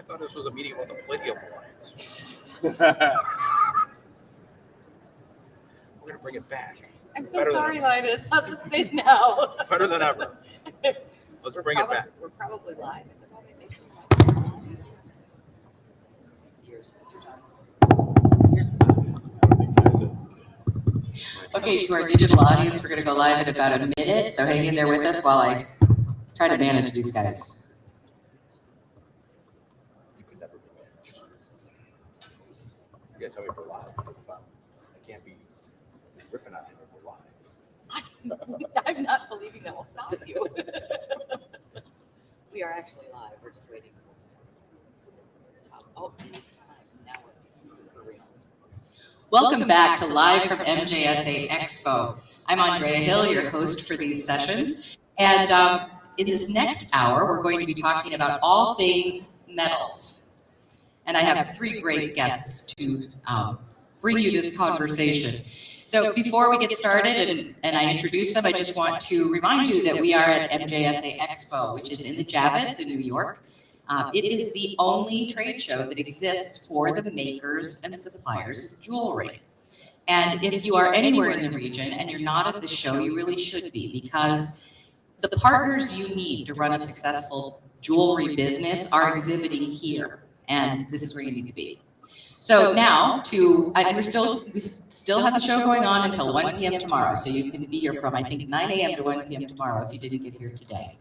thought this was a meeting about the Palladium Alliance. We're going to bring it back. I'm so sorry, Linus. I'll just say no. Better than ever. Let's bring it back. We're probably live at the moment. Make sure yours is on. Okay, to our digital audience, we're going to go live in about a minute, so hang in there with us while I try to manage these guys. You could never be managed. You got to tell me if we're live. I can't be ripping on him if we're live. I'm not believing that will stop you. We are actually live. We're just waiting for oh, it's time. Now we're for reals. Welcome back to Live from MJSA Expo. I'm Andrea Hill, your host for these sessions. And in this next hour, we're going to be talking about all things metals. And I have three great guests to bring you this conversation. So before we get started and I introduce them, I just want to remind you that we are at MJSA Expo, which is in the Javits in New York. It is the only trade show that exists for the makers and suppliers of jewelry. And if you are anywhere in the region and you're not at the show, you really should be, because the partners you need to run a successful jewelry business are exhibiting here. And this is where you need to be. So now we still have the show going on until 1 p.m. tomorrow. So you can be here from, I think, 9 a.m. to 1 p.m. tomorrow if you didn't get here today.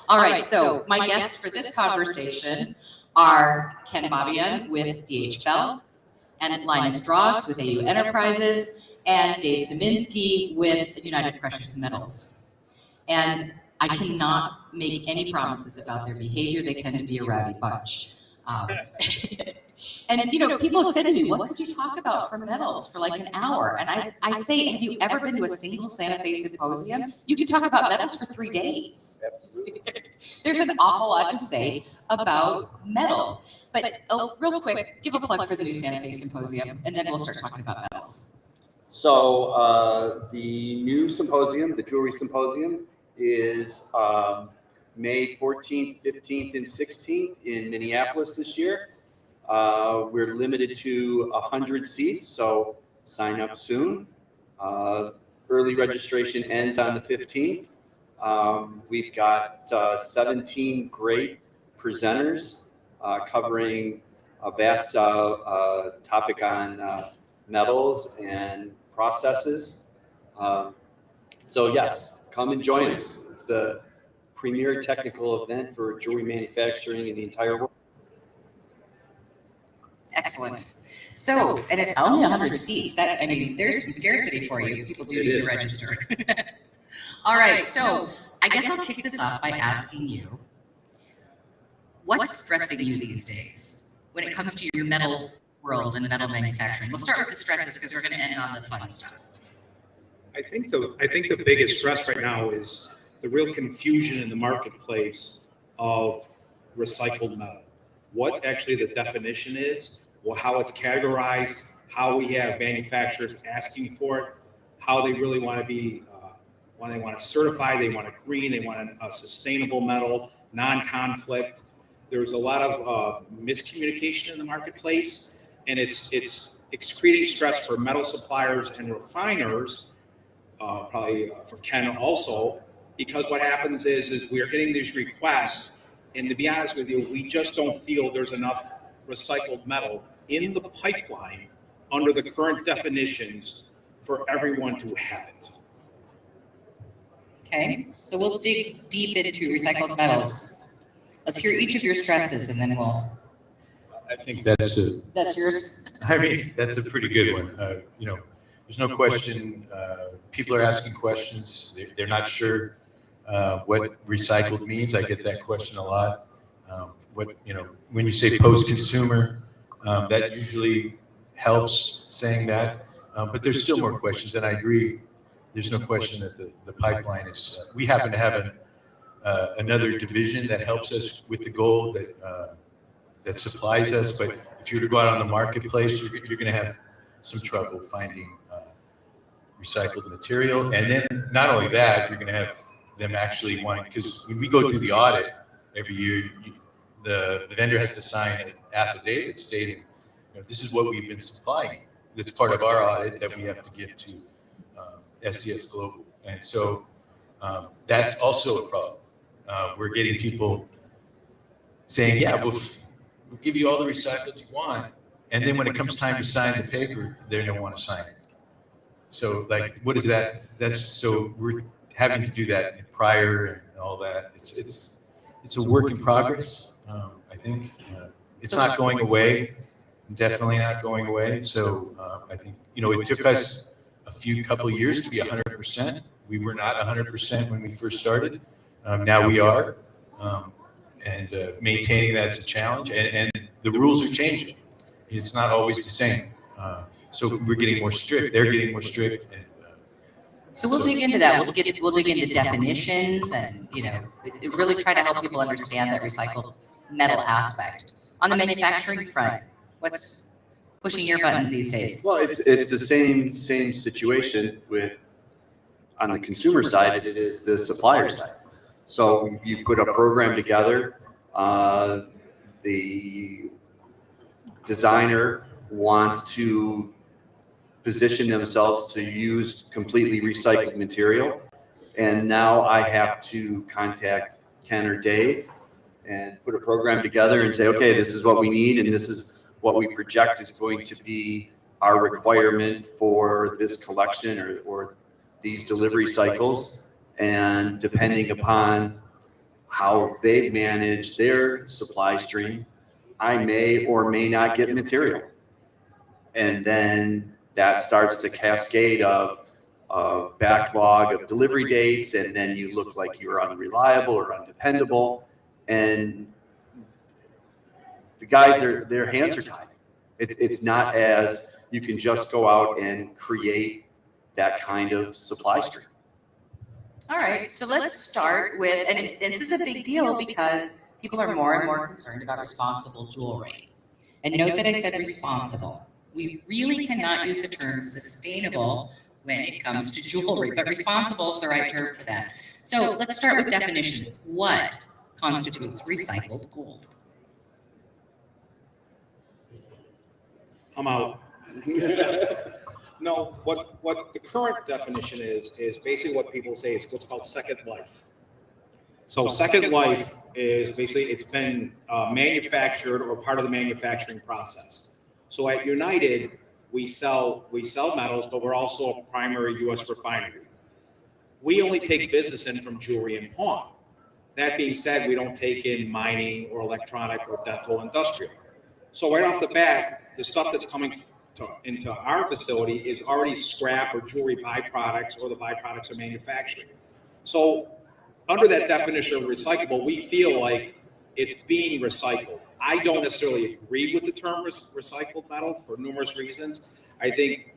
All right, so my guests for this conversation are Ken Babayan with DH Bell, and Linus Drogs with AU Enterprises, and Dave Szyminski with United Precious Metals. And I cannot make any promises about their behavior. They tend to be a rowdy bunch. And, you know, people have said to me, what could you talk about for metals for like an hour? And I say, have you ever been to a single Santa Fe symposium? You could talk about metals for 3 days. There's an awful lot to say about metals. But real quick, give a plug for the new Santa Fe symposium, and then we'll start talking about metals. So the new symposium, the jewelry symposium, is May 14th, 15th, and 16th in Minneapolis this year. We're limited to 100 seats, so sign up soon. Early registration ends on the 15th. We've got 17 great presenters covering a vast topic on metals and processes. So yes, come and join us. It's the premier technical event for jewelry manufacturing in the entire world. Excellent. So, and at only 100 seats, that, I mean, there's some scarcity for you. People do need to register. All right, so I guess I'll kick this off by asking you, what's stressing you these days when it comes to your metal world and metal manufacturing? We'll start with the stresses because we're going to end on the fun stuff. I think the biggest stress right now is the real confusion in the marketplace of recycled metal. What actually the definition is, well, how it's categorized, how we have manufacturers asking for it, how they really want to be, when they want to certify, they want a green, they want a sustainable metal, non-conflict. There's a lot of miscommunication in the marketplace, and it's creating stress for metal suppliers and refiners, probably for Ken also, because what happens is we are getting these requests. And to be honest with you, we just don't feel there's enough recycled metal in the pipeline under the current definitions for everyone to have it. Okay, so we'll dig deep into recycled metals. Let's hear each of your stresses, and then we'll. I think that's yours. I mean, that's a pretty good one. You know, there's no question. People are asking questions. They're not sure what recycled means. I get that question a lot. When you say post-consumer, that usually helps saying that. But there's still more questions, and I agree. There's no question that the pipeline is. We happen to have another division that helps us with the goal that supplies us. But if you were to go out on the marketplace, you're going to have some trouble finding recycled material. And then not only that, you're going to have them actually wanting, because when we go through the audit every year, the vendor has to sign an affidavit stating, this is what we've been supplying. That's part of our audit that we have to give to SES Global. And so that's also a problem. We're getting people saying, yeah, we'll give you all the recycled you want. And then when it comes time to sign the paper, they don't want to sign it. So like, what is that? So we're having to do that prior and all that. It's a work in progress. I think it's not going away. Definitely not going away. So I think, it took us a couple of years to be 100%. We were not 100% when we first started. Now we are. And maintaining that's a challenge. And the rules are changing. It's not always the same. So we're getting more strict. They're getting more strict. And, so we'll dig into that. We'll dig into definitions and, really try to help people understand that recycled metal aspect. On the manufacturing front, what's pushing your buttons these days? Well, it's the same situation with on the consumer side it is the supplier side. So you put a program together, the designer wants to position themselves to use completely recycled material. And now I have to contact Ken or Dave and put a program together and say, okay, this is what we need and this is what we project is going to be our requirement for this collection or these delivery cycles. And depending upon how they manage their supply stream, I may or may not get material. And then that starts to cascade of backlog of delivery dates, and then you look like you're unreliable or undependable. And the guys, their hands are tied. It's not as you can just go out and create that kind of supply stream. All right, so let's start with, and this is a big deal because people are more and more concerned about responsible jewelry. And note that I said responsible. We really cannot use the term sustainable when it comes to jewelry, but responsible is the right term for that. So let's start with definitions. What constitutes recycled gold? I'm out. No, what the current definition is basically what people say is what's called second life. So second life is basically it's been manufactured or part of the manufacturing process. So at United, we sell metals, but we're also a primary U.S. refinery. We only take business in from jewelry and pawn. That being said, we don't take in mining or electronic or dental industrial. So right off the bat, the stuff that's coming into our facility is already scrap or jewelry byproducts or the byproducts of manufacturing. So under that definition of recyclable, we feel like it's being recycled. I don't necessarily agree with the term recycled metal for numerous reasons. I think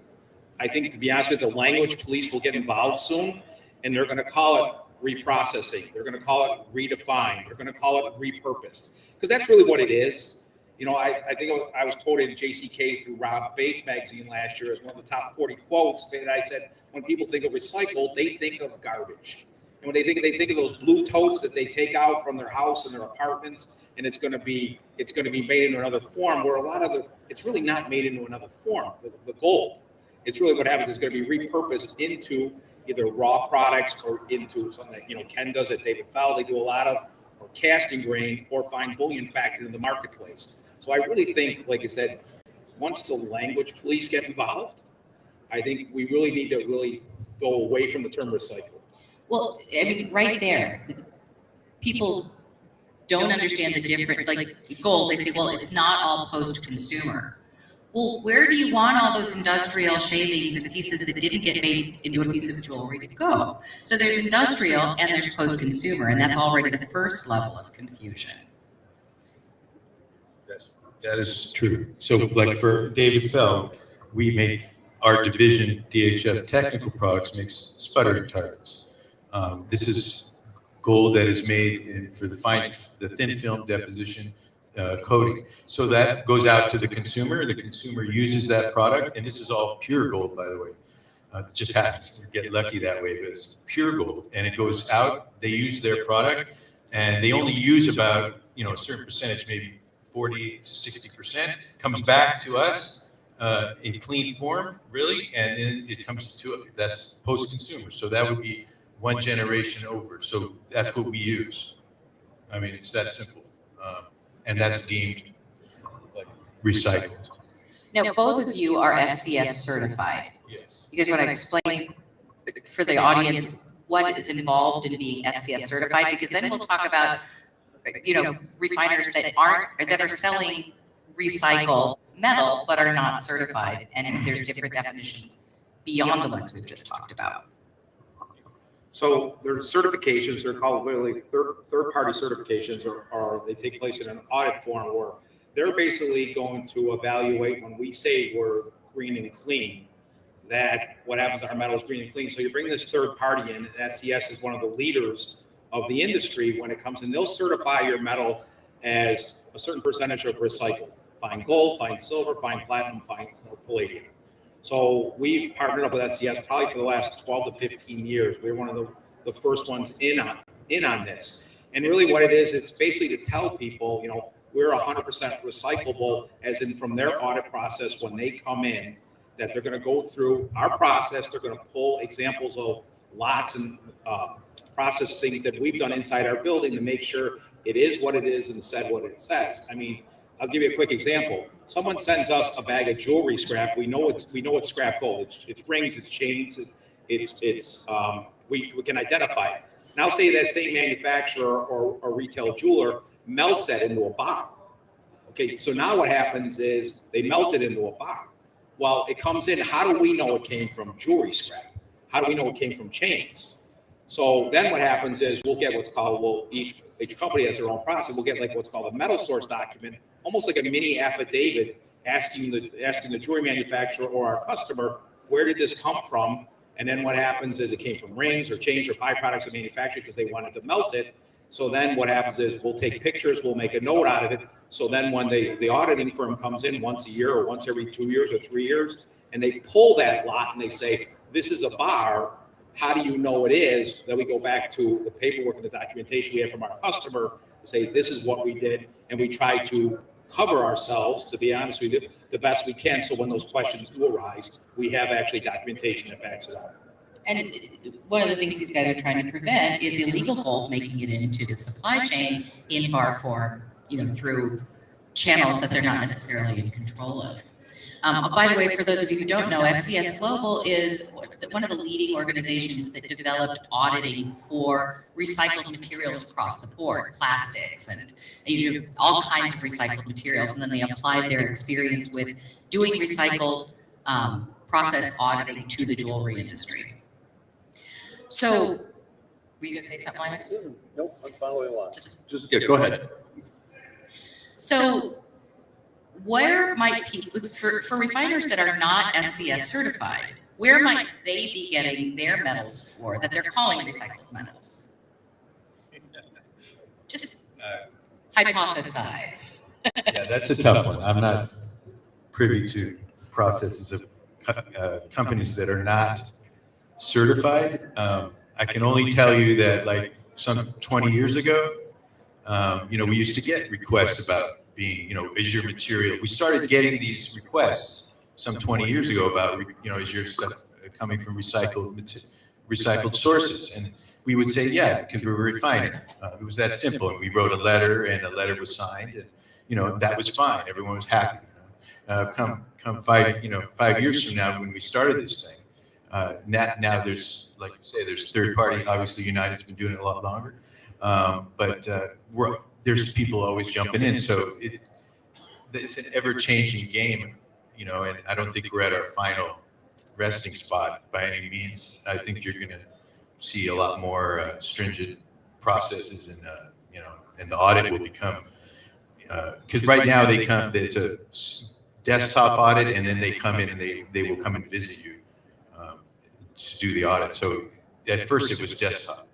to be honest with you, the language police will get involved soon, and they're going to call it reprocessing. They're going to call it redefined. They're going to call it repurposed, because that's really what it is. I think I was quoted in JCK through Rob Bates magazine last year as one of the top 40 quotes. And I said, when people think of recycled, they think of garbage. And when they think of those blue totes that they take out from their house and their apartments, and it's going to be made into another form. Where it's really not made into another form. The gold, it's really what happens. It's going to be repurposed into either raw products or into something that Ken does at David Fowle. They do a lot of or casting grain or fine bullion factored in the marketplace. So I really think, like I said, once the language police get involved, I think we really need to really go away from the term recycle. Well, I mean, right there, people don't understand the difference. Like gold, they say, well, it's not all post-consumer. Well, where do you want all those industrial shavings and pieces that didn't get made into a piece of jewelry to go? So there's industrial and there's post-consumer, and that's already the first level of confusion. That is true. So like for David Fell, we make our division, DHF Technical Products, makes sputtering targets. This is gold that is made for the thin film deposition coating. So that goes out to the consumer. The consumer uses that product, and this is all pure gold, by the way. It just happens to get lucky that way, but it's pure gold. And it goes out, they use their product, and they only use about a certain percentage, maybe 40 to 60%, comes back to us in clean form, really, and then it comes to, that's post-consumer. So that would be one generation over. So that's what we use. I mean, it's that simple. And that's deemed like recycled. Now, both of you are SCS certified. Yes. You guys want to explain for the audience what is involved in being SCS certified? Because then we'll talk about, refiners that are selling recycled metal but are not certified, and there's different definitions beyond the ones we've just talked about. So there's certifications, they're called literally third-party certifications, or they take place in an audit form where they're basically going to evaluate when we say we're green and clean, that what happens, our metal is green and clean. So you bring this third party in, SCS is one of the leaders of the industry when it comes in. They'll certify your metal as a certain percentage of recycled, fine gold, fine silver, fine platinum, fine palladium. So we've partnered up with SCS probably for the last 12 to 15 years. We're one of the first ones in on this. And really what it is, it's basically to tell people, we're 100% recyclable, as in from their audit process when they come in, that they're going to go through our process. They're going to pull examples of lots and process things that we've done inside our building to make sure it is what it is and said what it says. I mean, I'll give you a quick example. Someone sends us a bag of jewelry scrap. We know it's scrap gold. It's rings, it's chains, we can identify it. Now say that same manufacturer or retail jeweler melts that into a bar. Okay, so now what happens is they melt it into a bar. Well, it comes in, how do we know it came from jewelry scrap? How do we know it came from chains? So then what happens is we'll get what's called, each company has their own process. We'll get like what's called a metal source document, almost like a mini affidavit asking the jewelry manufacturer or our customer, where did this come from? And then what happens is it came from rings or chains or byproducts of manufacturing because they wanted to melt it. So then what happens is we'll take pictures, we'll make a note out of it. So then when the auditing firm comes in once a year or once every 2 years or 3 years, and they pull that lot and they say, this is a bar, how do you know it is? Then we go back to the paperwork and the documentation we have from our customer to say, this is what we did. And we try to cover ourselves, to be honest with you, the best we can. So when those questions do arise, we have actually documentation that backs it up. And one of the things these guys are trying to prevent is illegal gold making it into the supply chain in bar form, through channels that they're not necessarily in control of. By the way, for those of you who don't know, SCS Global is one of the leading organizations that developed auditing for recycled materials across the board, plastics and all kinds of recycled materials. And then they applied their experience with doing recycled process auditing to the jewelry industry. So, were you going to say something, Linus? Nope, I'm following along. Go ahead. So, where might people, for refiners that are not SCS certified, where might they be getting their metals for that they're calling recycled metals? Just hypothesize. Yeah, that's a tough one. I'm not privy to processes of companies that are not certified. I can only tell you that like some 20 years ago, we used to get requests about being, is your material, we started getting these requests some 20 years ago about, is your stuff coming from recycled sources? And we would say, yeah, because we were refining. It was that simple. And we wrote a letter and a letter was signed and, that was fine. Everyone was happy. Come 5 years from now when we started this thing, now there's, like you say, there's third party. Obviously, United's been doing it a lot longer, but there's people always jumping in. So it's an ever-changing game, and I don't think we're at our final resting spot by any means. I think you're going to see a lot more stringent processes, and the audit will become because right now it's a desktop audit, and then they come in and they will come and visit you to do the audit. So at first it was desktop.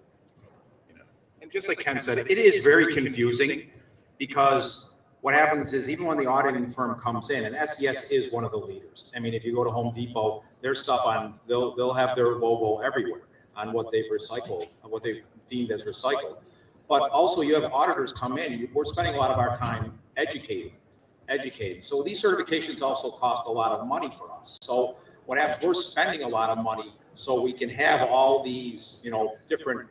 And just like Ken said, it is very confusing because what happens is even when the auditing firm comes in, and SCS is one of the leaders. I mean, if you go to Home Depot, their stuff they'll have their logo everywhere on what they've recycled, on what they've deemed as recycled. but also you have auditors come in. We're spending a lot of our time educating. So these certifications also cost a lot of money for us. So what happens, we're spending a lot of money so we can have all these, different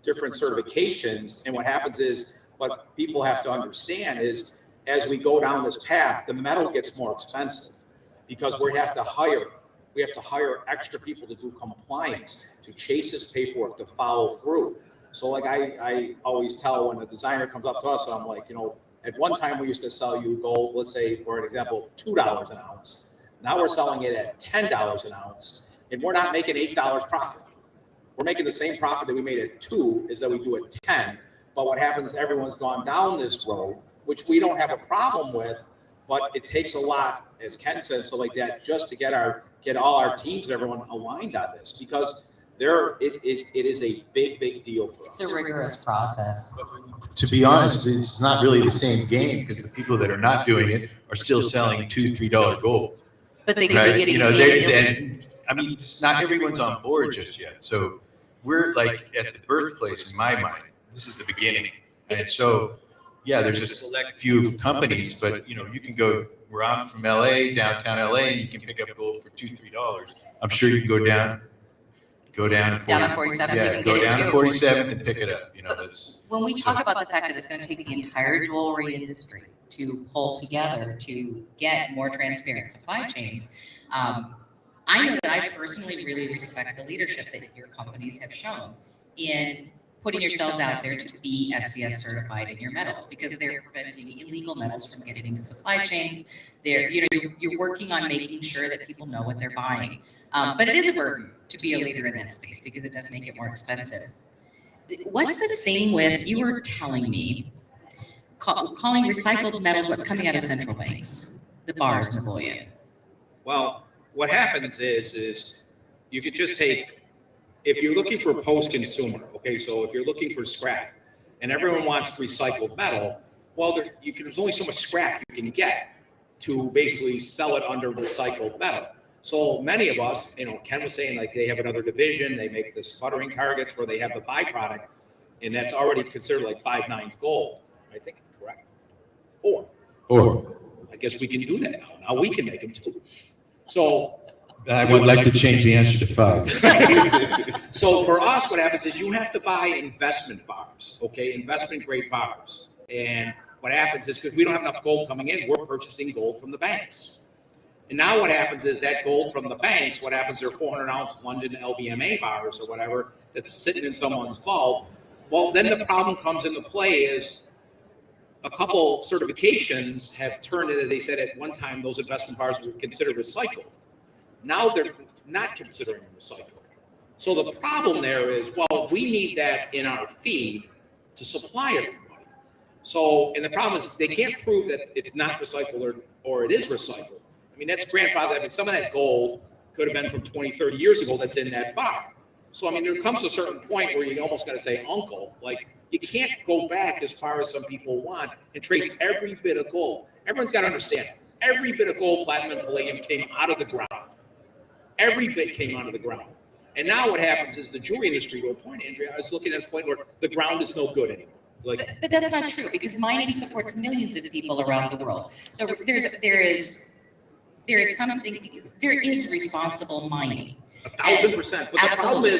certifications. And what happens is, what people have to understand is, as we go down this path, the metal gets more expensive because we have to hire extra people to do compliance, to chase this paperwork, to follow through. So like I always tell when a designer comes up to us, I'm like, at one time we used to sell you gold, let's say for an example, $2 an ounce. Now we're selling it at $10 an ounce, and we're not making $8 profit. We're making the same profit that we made at 2 is that we do at 10. But what happens, everyone's gone down this road, which we don't have a problem with, but it takes a lot, as Ken said, so like that, just to get all our teams, everyone aligned on this, because it is a big deal for us. It's a rigorous process. To be honest, it's not really the same game because the people that are not doing it are still selling $2, $3 gold. But they could Right? be getting And I mean, just not everyone's on board just yet. So we're like at the birthplace in my mind. This is the beginning. And so, yeah, there's a select few companies, but you can go where I'm from LA, downtown LA, and you can pick up gold for $2, $3. I'm sure you can go down to 47th, yeah, you can go get it down to too. 47th and pick it up. That's When we talk about the fact that it's going to take the entire jewelry industry to pull together to get more transparent supply chains, I know that I personally really respect the leadership that your companies have shown in putting yourselves out there to be SCS certified in your metals, because they're preventing illegal metals from getting into supply chains. You're working on making sure that people know what they're buying. But it is a burden to be a leader in that space because it does make it more expensive. What's the thing with, you were telling me, calling recycled metals what's coming out of central banks, the bars and the bullion? Well, what happens is you could just take, if you're looking for post-consumer, okay, so if you're looking for scrap and everyone wants recycled metal, well, there's only so much scrap you can get to basically sell it under recycled metal. So many of us, Ken was saying like they have another division, they make the sputtering targets where they have the byproduct, and that's already considered like 5/9 gold, I think, correct? Or I guess we can do that now. Now we can make them too. So I would like to change the answer to 5. So for us, what happens is you have to buy investment bars, okay, investment grade bars. And what happens is, because we don't have enough gold coming in, we're purchasing gold from the banks. And now what happens is that gold from the banks, what happens, they're 400-ounce London LBMA bars or whatever that's sitting in someone's vault. Well, then the problem comes into play is a couple certifications have turned into, they said at one time those investment bars were considered recycled. Now they're not considering them recycled. So the problem there is, well, we need that in our feed to supply everybody. So, and the problem is they can't prove that it's not recycled or it is recycled. I mean, that's grandfathered. I mean, some of that gold could have been from 20, 30 years ago that's in that bar. So, I mean, there comes to a certain point where you almost got to say, uncle, like you can't go back as far as some people want and trace every bit of gold. Everyone's got to understand, every bit of gold, platinum, and palladium came out of the ground. Every bit came out of the ground. And now what happens is the jewelry industry, to a point, Andrea, I was looking at a point where the ground is no good anymore. But that's not true, because mining supports millions of people around the world. So there is responsible mining. 1,000%. But Absolutely.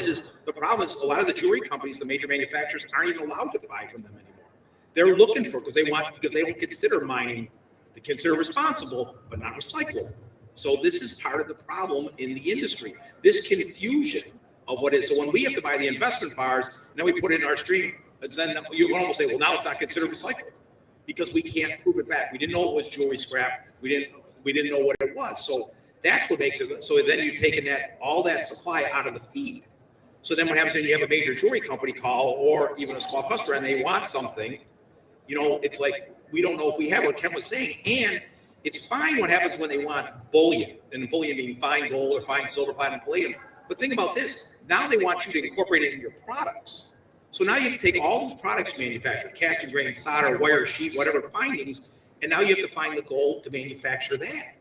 the problem is a lot of the jewelry companies, the major manufacturers, aren't even allowed to buy from them anymore. They're looking for, because they don't consider mining, they consider responsible, but not recyclable. So this is part of the problem in the industry. This confusion of what is. So when we have to buy the investment bars, and then we put it in our stream, then you can almost say, well, now it's not considered recycled because we can't prove it back. We didn't know it was jewelry scrap. We didn't know what it was. So that's what makes it. So then you've taken all that supply out of the feed. So then what happens when you have a major jewelry company call, or even a small customer, and they want something, it's like, we don't know if we have what Ken was saying. And it's fine what happens when they want bullion, and bullion being fine gold or fine silver, platinum, palladium. But think about this. Now they want you to incorporate it in your products. So now you have to take all those products you manufacture, cast and grain, solder, wire, sheet, whatever findings, and now you have to find the gold to manufacture that.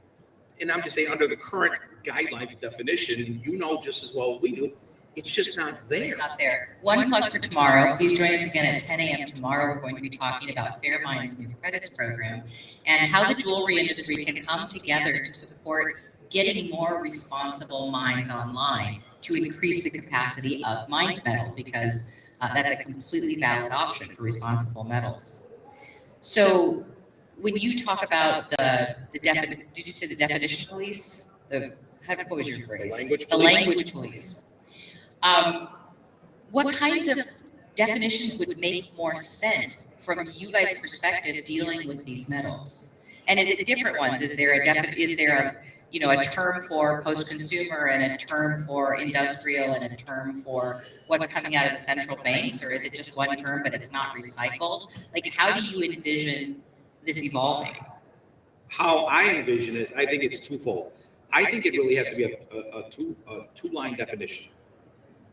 And I'm just saying, under the current guidelines and definition, just as well as we do, It's just not there. It's not there. One plug for tomorrow. Please join us again at 10 a.m. tomorrow. We're going to be talking about Fair Minds New Credits Program and how the jewelry industry can come together to support getting more responsible mines online to increase the capacity of mined metal, because that's a completely valid option for responsible metals. So when you talk about did you say the definition police? What was your phrase? The language police. What kinds of definitions would make more sense from you guys' perspective dealing with these metals? And is it different ones? Is there a term for post-consumer and a term for industrial and a term for what's coming out of the central banks, or is it just one term but it's not recycled? Like, how do you envision this evolving? How I envision it, I think it's twofold. I think it really has to be a two-line definition.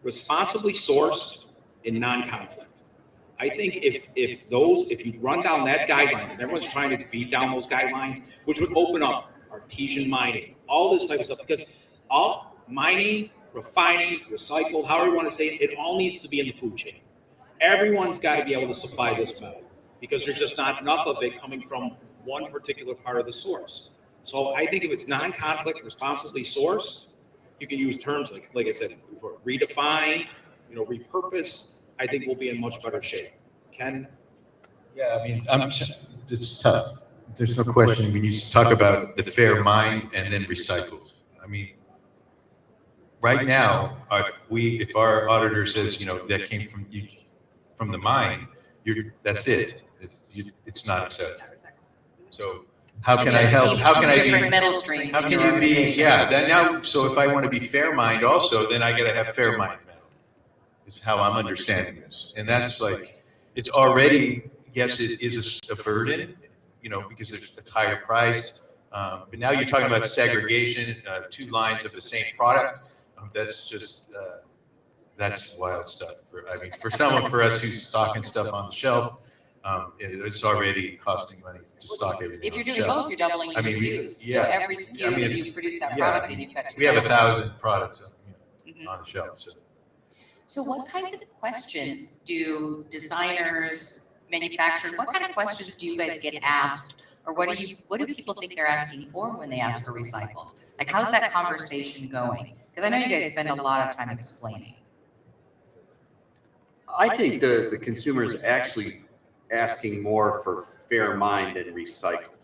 Responsibly sourced and non-conflict. I think if you run down that guidelines, and everyone's trying to beat down those guidelines, which would open up artesian mining, all this type of stuff, because all mining, refining, recycled, however you want to say it, it all needs to be in the food chain. Everyone's got to be able to supply this metal because there's just not enough of it coming from one particular part of the source. So I think if it's non-conflict, responsibly sourced, you can use terms like I said, redefine, repurpose. I think we'll be in much better shape. Ken? Yeah, I mean, it's tough. There's no question. When you talk about the fair mine and then recycled, I mean, right now, if our auditor says, that came from the mine, that's it. It's not acceptable. So how can I help? How can I be different metal streams? How can you be? Yeah. Then now, so if I want to be fair mined, also, then I got to have fair mined metal. Is how I'm understanding this, and that's like it's already. Yes, it is a burden, because it's higher priced. But now you're talking about segregation, 2 lines of the same product. That's just that's wild stuff. For for us who's stocking stuff on the shelf, it's already costing money to stock everything. If you're doing both, you're doubling your SKUs. Yeah. So every SKU that you produce that product, and you've got. We have 1,000 products on the shelf. So what kinds of questions do designers, manufacturers, what kind of questions do you guys get asked, or what do people think they're asking for when they ask for recycled? Like, how's that conversation going? Because I know you guys spend a lot of time explaining. I think the consumer is actually asking more for fair mine than recycled.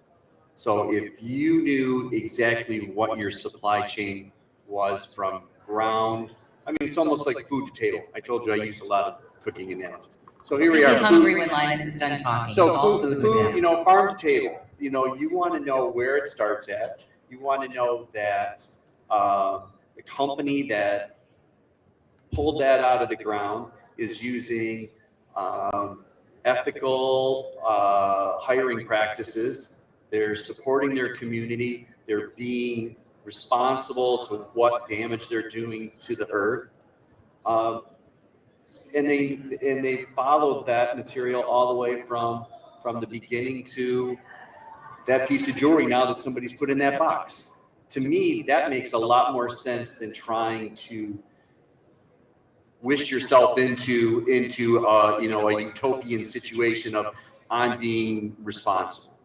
So if you knew exactly what your supply chain was from ground, I mean, it's almost like food to table. I told you I use a lot of cooking analogies. So here we are. I'm hungry when Linus is done talking. So it's all food, farm to table. You want to know where it starts at. You want to know that the company that pulled that out of the ground is using ethical hiring practices. They're supporting their community. They're being responsible to what damage they're doing to the earth, and they followed that material all the way from the beginning to that piece of jewelry now that somebody's put in that box. To me, that makes a lot more sense than trying to wish yourself into a utopian situation of I'm being responsible.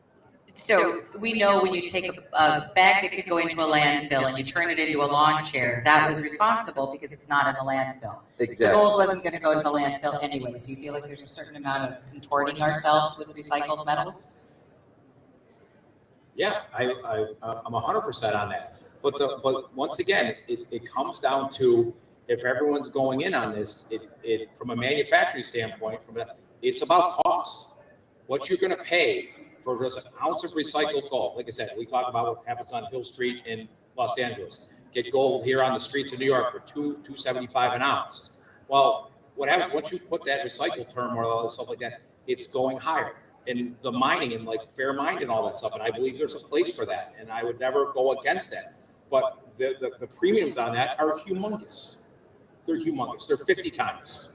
So we know when you take a bag that could go into a landfill and you turn it into a lawn chair, that was responsible because it's not in the landfill. Exactly. The gold wasn't going to go to the landfill anyway, so you feel like there's a certain amount of contorting ourselves with recycled metals? Yeah, I'm 100% on that. But once again, it comes down to if everyone's going in on this, it from a manufacturing standpoint, it's about cost. What you're going to pay for just an ounce of recycled gold. Like I said, we talk about what happens on Hill Street in Los Angeles. Get gold here on the streets of New York for $2.75 an ounce. Well, what happens once you put that recycled term or all that stuff like that, it's going higher. And the mining and like fair mine and all that stuff. And I believe there's a place for that. And I would never go against that. But the premiums on that are humongous. They're humongous. They're 50 times.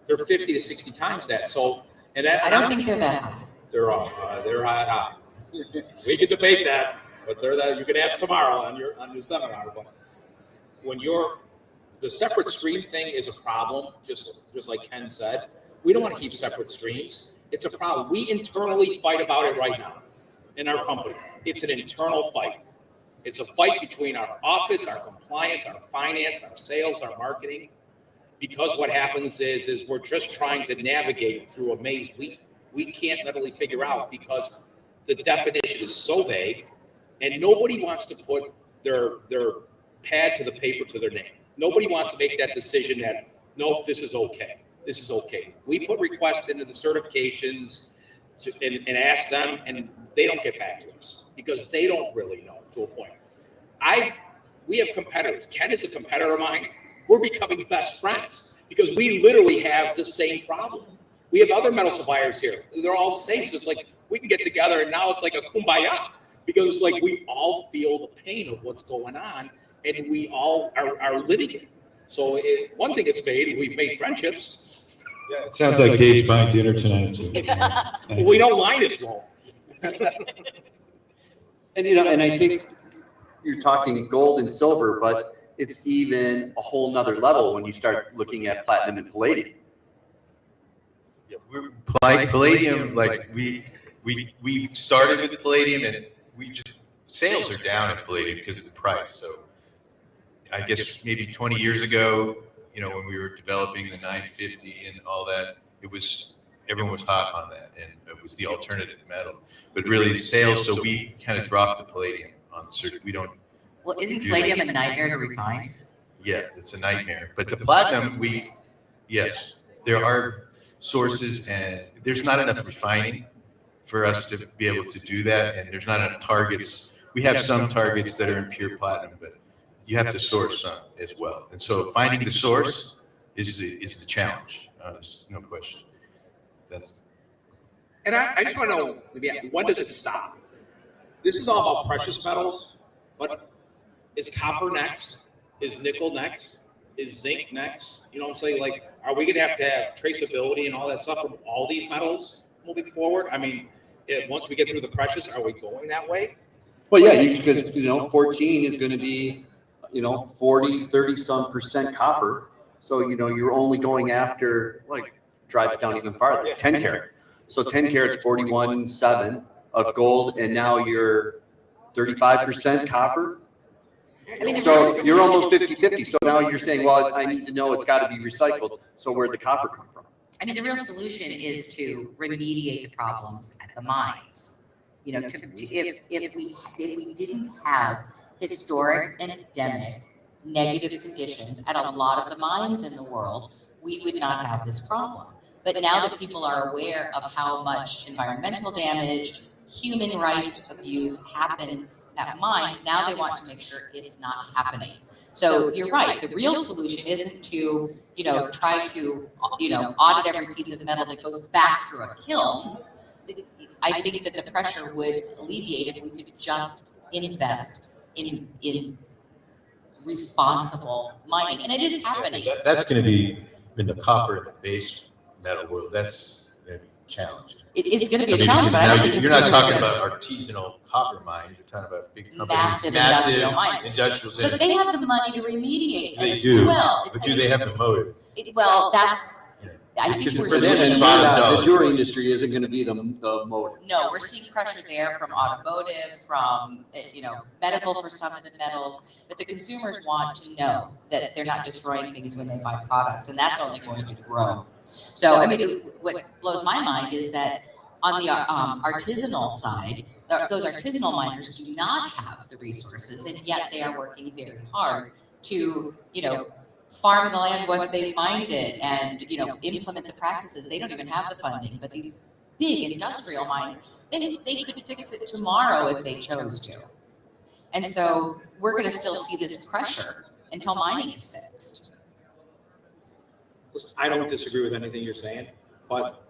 They're 50 to 60 times that. So, and that, I don't think they're that high. They're high. We can debate that, but they're that. You can ask tomorrow on your seminar. But when you're the separate stream thing is a problem, just like Ken said. We don't want to keep separate streams. It's a problem. We internally fight about it right now in our company. It's an internal fight. It's a fight between our office, our compliance, our finance, our sales, our marketing. Because what happens is we're just trying to navigate through a maze we can't literally figure out because the definition is so vague and nobody wants to put their pad to the paper to their name. Nobody wants to make that decision that, no, this is okay. This is okay. We put requests into the certifications and ask them, and they don't get back to us because they don't really know to a point. We have competitors. Ken is a competitor of mine. We're becoming best friends because we literally have the same problem. We have other metal suppliers here. They're all the same. So it's like we can get together and now it's like a kumbaya because it's like we all feel the pain of what's going on and we all are living it. So one thing it's made, we've made friendships. Yeah, it sounds like Dave's buying dinner tonight. So. We know Linus won't. And and I think you're talking gold and silver, but it's even a whole nother level when you start looking at platinum and palladium. Yeah, palladium, like we started with palladium and sales are down in palladium because of the price. So I guess maybe 20 years ago, when we were developing the 950 and all that, everyone was hot on that, and it was the alternative metal. But really, sales, so we kind of dropped the palladium on the circuit. We don't. Well, isn't palladium a nightmare to refine? Yeah, it's a nightmare. But the platinum, yes, there are sources, and there's not enough refining for us to be able to do that, and there's not enough targets. We have some targets that are in pure platinum, but you have to source some as well. And so finding the source is the challenge. No question. And I just want to know, when does it stop? This is all about precious metals, but is copper next? Is nickel next? Is zinc next? You know what I'm saying? Like, are we going to have traceability and all that stuff from all these metals moving forward? I mean, once we get through the precious, are we going that way? Well, yeah, because 14 is going to be 40, 30 some percent copper. So, you're only going after, like, drive it down even farther, 10 karat. So 10 karat's 41.7 of gold, and now you're 35% copper. I mean, So you're almost 50-50. So now you're saying, well, I need to know it's got to be recycled. So where'd the copper come from? I mean, the real solution is to remediate the problems at the mines. If we didn't have historic and endemic negative conditions at a lot of the mines in the world, we would not have this problem. But now that people are aware of how much environmental damage, human rights abuse happened at mines, now they want to make sure it's not happening. So you're right. The real solution isn't to, try to, audit every piece of metal that goes back through a kiln. I think that the pressure would alleviate if we could just invest in responsible mining, and it is happening. That's going to be in the copper and the base metal world. That's going to be challenging. It's going to be a challenge, but I don't think you're not talking about artisanal copper mines. You're talking about big companies, massive industrial mines. Industrials, but they have the money to remediate they as do. well. But do they have the motive? I think we're For them, seeing the jewelry industry isn't going to be the motive. No, we're seeing pressure there from automotive, from medical for some of the metals, but the consumers want to know that they're not destroying things when they buy products, and that's only going to grow. So, I mean, what blows my mind is that on the artisanal side, those artisanal miners do not have the resources, and yet they are working very hard to, farm the land once they mined it and, implement the practices. They don't even have the funding, but these big industrial mines, they could fix it tomorrow if they chose to. And so we're going to still see this pressure until mining is fixed. Listen, I don't disagree with anything you're saying, but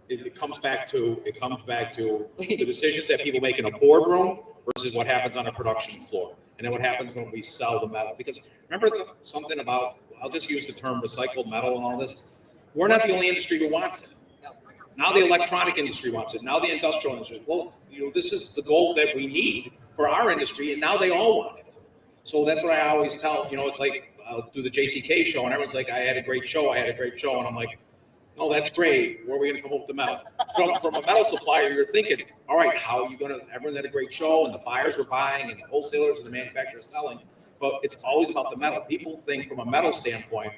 it comes back to the decisions that people make in a boardroom versus what happens on a production floor. And then what happens when we sell the metal. Because remember something about, I'll just use the term recycled metal and all this. We're not the only industry who wants it. Now the electronic industry wants it. Now the industrial industry. Well, this is the goal that we need for our industry, and now they all want it. So that's what I always tell. It's like I'll do the JCK show, and everyone's like, I had a great show, and I'm like, no, that's great. Where are we going to come up with the metal? From a metal supplier, you're thinking, all right, how are you going to? Everyone had a great show, and the buyers are buying, and the wholesalers and the manufacturers selling. But it's always about the metal. People think from a metal standpoint,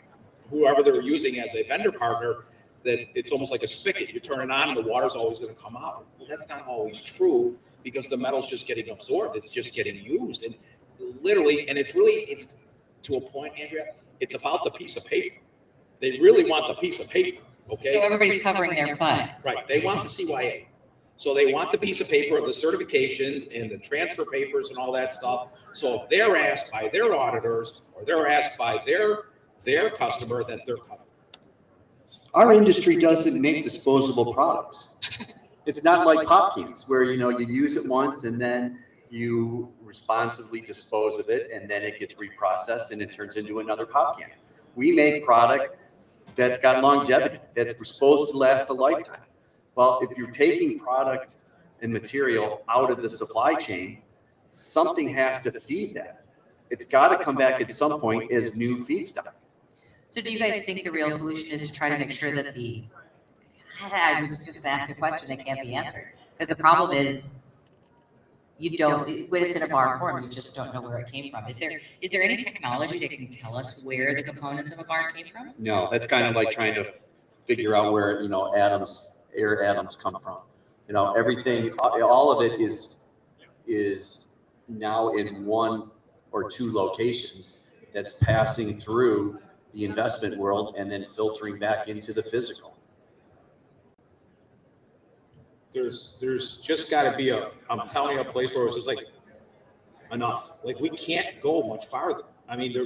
whoever they're using as a vendor partner, that it's almost like a spigot. You turn it on, and the water's always going to come out. Well, that's not always true because the metal's just getting absorbed. It's just getting used, and literally, and it's to a point, Andrea. It's about the piece of paper. They really want the piece of paper. Okay. So everybody's covering their butt. Right. They want the CYA. So they want the piece of paper of the certifications and the transfer papers and all that stuff. So if they're asked by their auditors or they're asked by their customer, that they're covered. Our industry doesn't make disposable products. It's not like pop cans where, you use it once and then you responsibly dispose of it and then it gets reprocessed and it turns into another pop can. We make product that's got longevity, that's supposed to last a lifetime. Well, if you're taking product and material out of the supply chain, something has to feed that. It's got to come back at some point as new feedstock. So do you guys think the real solution is to try to make sure that I was just going to ask a question that can't be answered. Because the problem is, when it's in a bar form, you just don't know where it came from. Is there any technology that can tell us where the components of a bar came from? No, that's kind of like trying to figure out where, air atoms come from. Everything, all of it is now in one or two locations that's passing through the investment world and then filtering back into the physical. There's just got to be I'm telling you, a place where it's just like enough. Like we can't go much farther. I mean,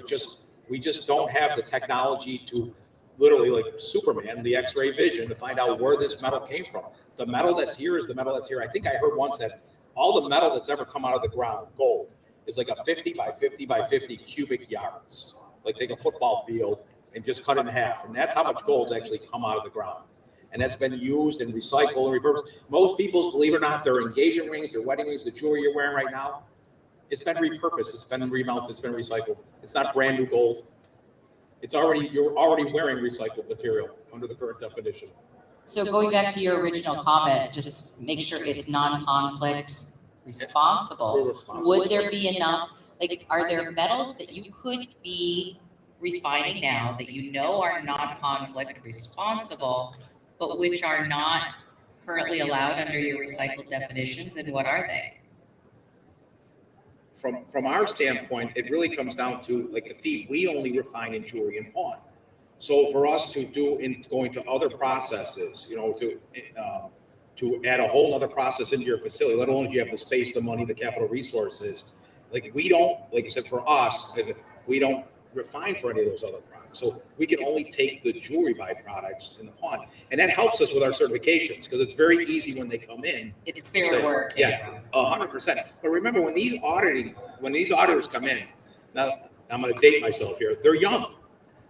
we just don't have the technology to literally, like Superman, the X-ray vision to find out where this metal came from. The metal that's here is the metal that's here. I think I heard once that all the metal that's ever come out of the ground, gold, is like a 50 by 50 by 50 cubic yards. Like take a football field and just cut it in half. And that's how much gold's actually come out of the ground. And that's been used and recycled and repurposed. Most people's, believe it or not, their engagement rings, their wedding rings, the jewelry you're wearing right now, it's been repurposed, it's been remelted, it's been recycled. It's not brand new gold. You're already wearing recycled material under the current definition. So going back to your original comment, just make sure it's non-conflict responsible. Would there be enough, are there metals that you could be refining now that are non-conflict responsible, but which are not currently allowed under your recycled definitions, and what are they? From our standpoint, it really comes down to like the feed. We only refine in jewelry and pawn. So for us to do in going to other processes, to add a whole other process into your facility, let alone if you have the space, the money, the capital resources, we don't, like I said, for us, we don't refine for any of those other products. So we can only take the jewelry byproducts in the pawn. And that helps us with our certifications because it's very easy when they come in. It's clear work. Yeah, 100%. But remember, when these auditors come in, now I'm going to date myself here. They're young.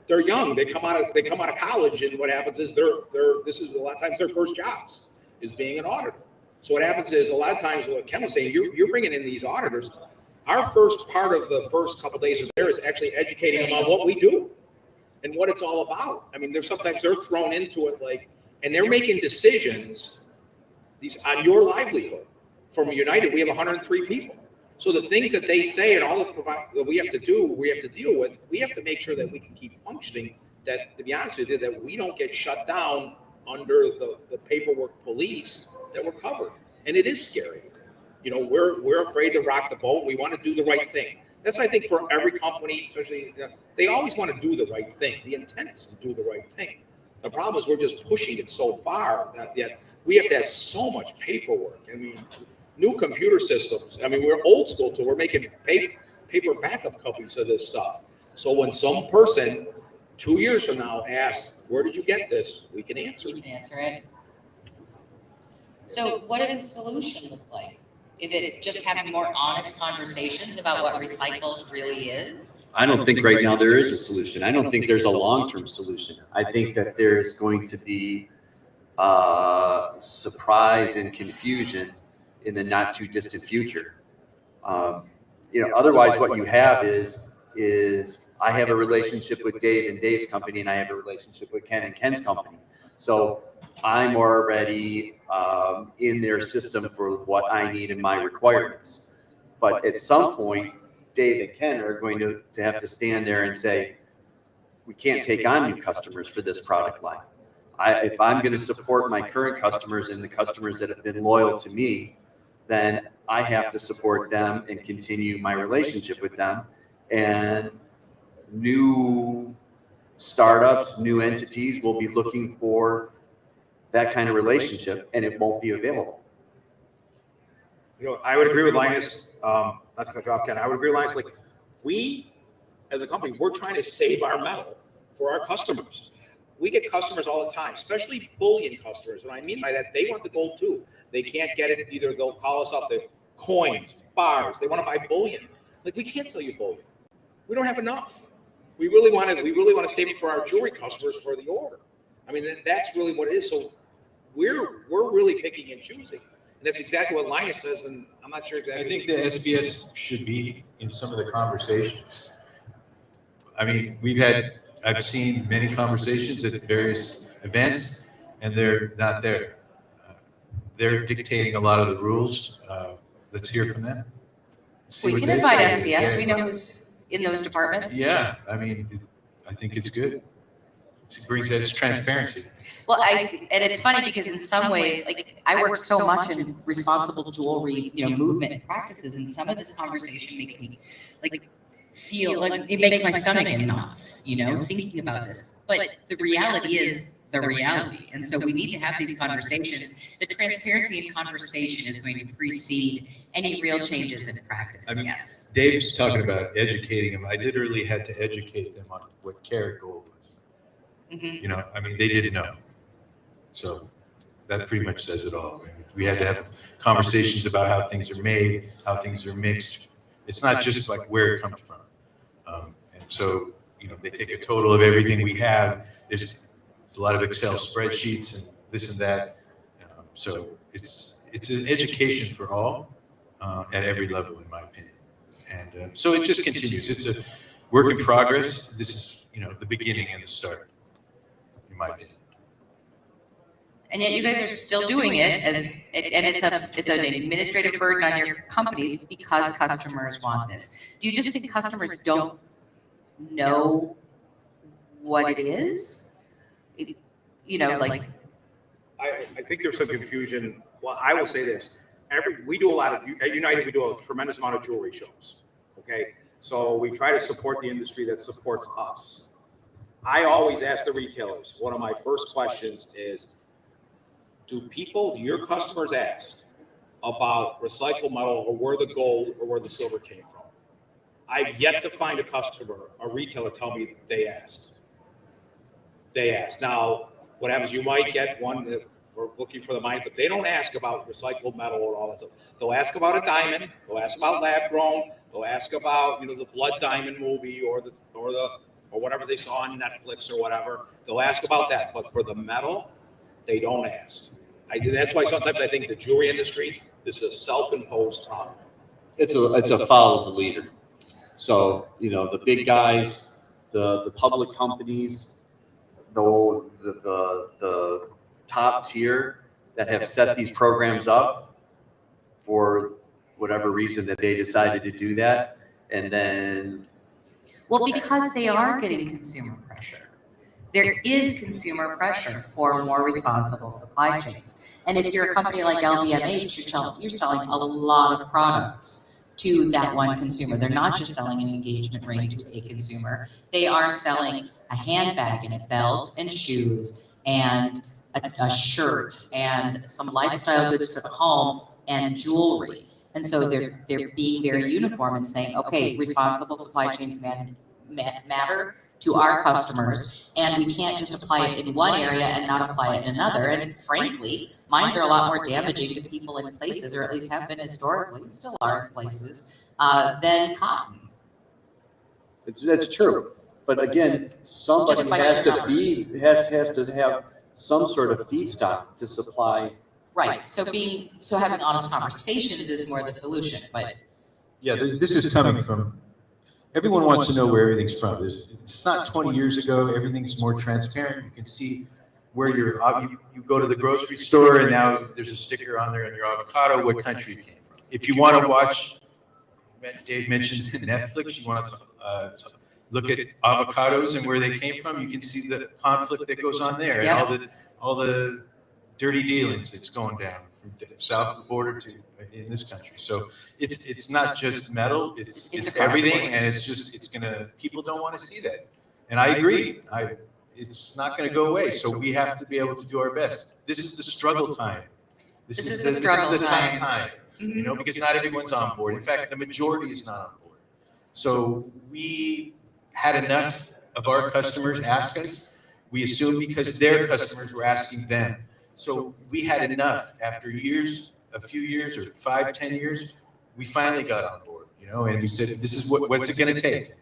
They come out of college, and what happens is this is a lot of times their first jobs is being an auditor. So what happens is a lot of times what Ken was saying, you're bringing in these auditors. Our first part of the first couple of days there is actually educating them on what we do and what it's all about. I mean, sometimes they're thrown into it and they're making decisions on your livelihood. From United, we have 103 people. So the things that they say and all that we have to do, we have to deal with, we have to make sure that we can keep functioning, that, to be honest with you, that we don't get shut down under the paperwork police that we're covered. And it is scary. We're afraid to rock the boat. We want to do the right thing. That's, I think, for every company, especially, they always want to do the right thing. The intent is to do the right thing. The problem is we're just pushing it so far that we have to have so much paperwork. I mean, new computer systems. I mean, we're old school too. We're making paper backup copies of this stuff. So when some person 2 years from now asks, where did you get this? We can answer. You can answer it. So what does a solution look like? Is it just having more honest conversations about what recycled really is? I don't think right now there is a solution. I don't think there's a long-term solution. I think that there's going to be surprise and confusion in the not too distant future. Otherwise what you have is is I have a relationship with Dave and Dave's company, and I have a relationship with Ken and Ken's company. So I'm already in their system for what I need and my requirements. But at some point, Dave and Ken are going to have to stand there and say, we can't take on new customers for this product line. If I'm going to support my current customers and the customers that have been loyal to me, then I have to support them and continue my relationship with them. And new startups, new entities will be looking for that kind of relationship, and it won't be available. I would agree with Linus. Not to cut you off, Ken. I would agree with Linus. Like, we, as a company, we're trying to save our metal for our customers. We get customers all the time, especially bullion customers. And I mean by that, they want the gold too. They can't get it. Either they'll call us up, the coins, bars. They want to buy bullion. Like, we can't sell you bullion. We don't have enough. We really want to save it for our jewelry customers for the order. I mean, that's really what it is. So we're really picking and choosing. And that's exactly what Linus says, and I'm not sure exactly. I think the SBS should be in some of the conversations. I mean, I've seen many conversations at various events, and they're not there. They're dictating a lot of the rules. Let's hear from them. We can invite SCS. We know who's in those departments. Yeah, I mean, I think it's good. It brings that transparency. Well, and it's funny because in some ways, like, I work so much in responsible jewelry, movement and practices, and some of this conversation makes me like feel like it makes my stomach in knots, thinking about this. But the reality is the reality, and so we need to have these conversations. The transparency in conversation is going to precede any real changes in practice. I mean, yes. Dave's talking about educating them. I literally had to educate them on what karat gold was. Mm-hmm. I mean, they didn't know. So that pretty much says it all. We had to have conversations about how things are made, how things are mixed. It's not just like where it comes from. And so, they take a total of everything we have. There's a lot of Excel spreadsheets and this and that. So it's an education for all at every level, in my opinion. And so it just continues. It's a work in progress. This is, the beginning and the start, in my opinion. And yet you guys are still doing it and it's an administrative burden on your companies because customers want this. Do you just think customers don't know what it is? I think there's some confusion. Well, I will say this. We do a lot of, at United, we do a tremendous amount of jewelry shows. Okay. So we try to support the industry that supports us. I always ask the retailers, one of my first questions is, do your customers ask about recycled metal or where the gold or where the silver came from? I've yet to find a retailer tell me they asked. Now, what happens, you might get one that we're looking for the mine, but they don't ask about recycled metal and all that stuff. They'll ask about a diamond, they'll ask about lab grown, they'll ask about, the Blood Diamond movie or whatever they saw on Netflix or whatever. They'll ask about that, but for the metal, they don't ask. That's why sometimes I think the jewelry industry, this is a self-imposed problem. It's a follow the leader. So, the big guys, the public companies, the top tier that have set these programs up for whatever reason that they decided to do that. And then. Well, because they are getting consumer pressure. There is consumer pressure for more responsible supply chains. And if you're a company like LVMH, you're selling a lot of products to that one consumer. They're not just selling an engagement ring to a consumer. They are selling a handbag and a belt and shoes and a shirt and some lifestyle goods for the home and jewelry. And so they're being very uniform and saying, okay, responsible supply chains matter to our customers, and we can't just apply it in one area and not apply it in another. And frankly, mines are a lot more damaging to people in places, or at least have been historically, still are in places, than cotton. That's true. But again, somebody has to have some sort of feedstock to supply. Right. So having honest conversations is more the solution. But yeah, this is coming from everyone wants to know where everything's from. It's not 20 years ago. Everything's more transparent. You can see where you go to the grocery store and now there's a sticker on there on your avocado, what country it came from. If you want to watch, Dave mentioned Netflix, you want to look at avocados and where they came from, you can see the conflict that goes on there and all the dirty dealings that's going down from south of the border to in this country. So it's not just metal, it's everything, and people don't want to see that. And I agree. It's not going to go away. So we have to be able to do our best. This is the struggle time. This is the tough time, you know, because not everyone's on board. In fact, the majority is not on board. So we had enough of our customers ask us. We assumed because their customers were asking them. So we had enough after a few years or 5, 10 years, we finally got on board, you know, and we said, this is what's it going to take?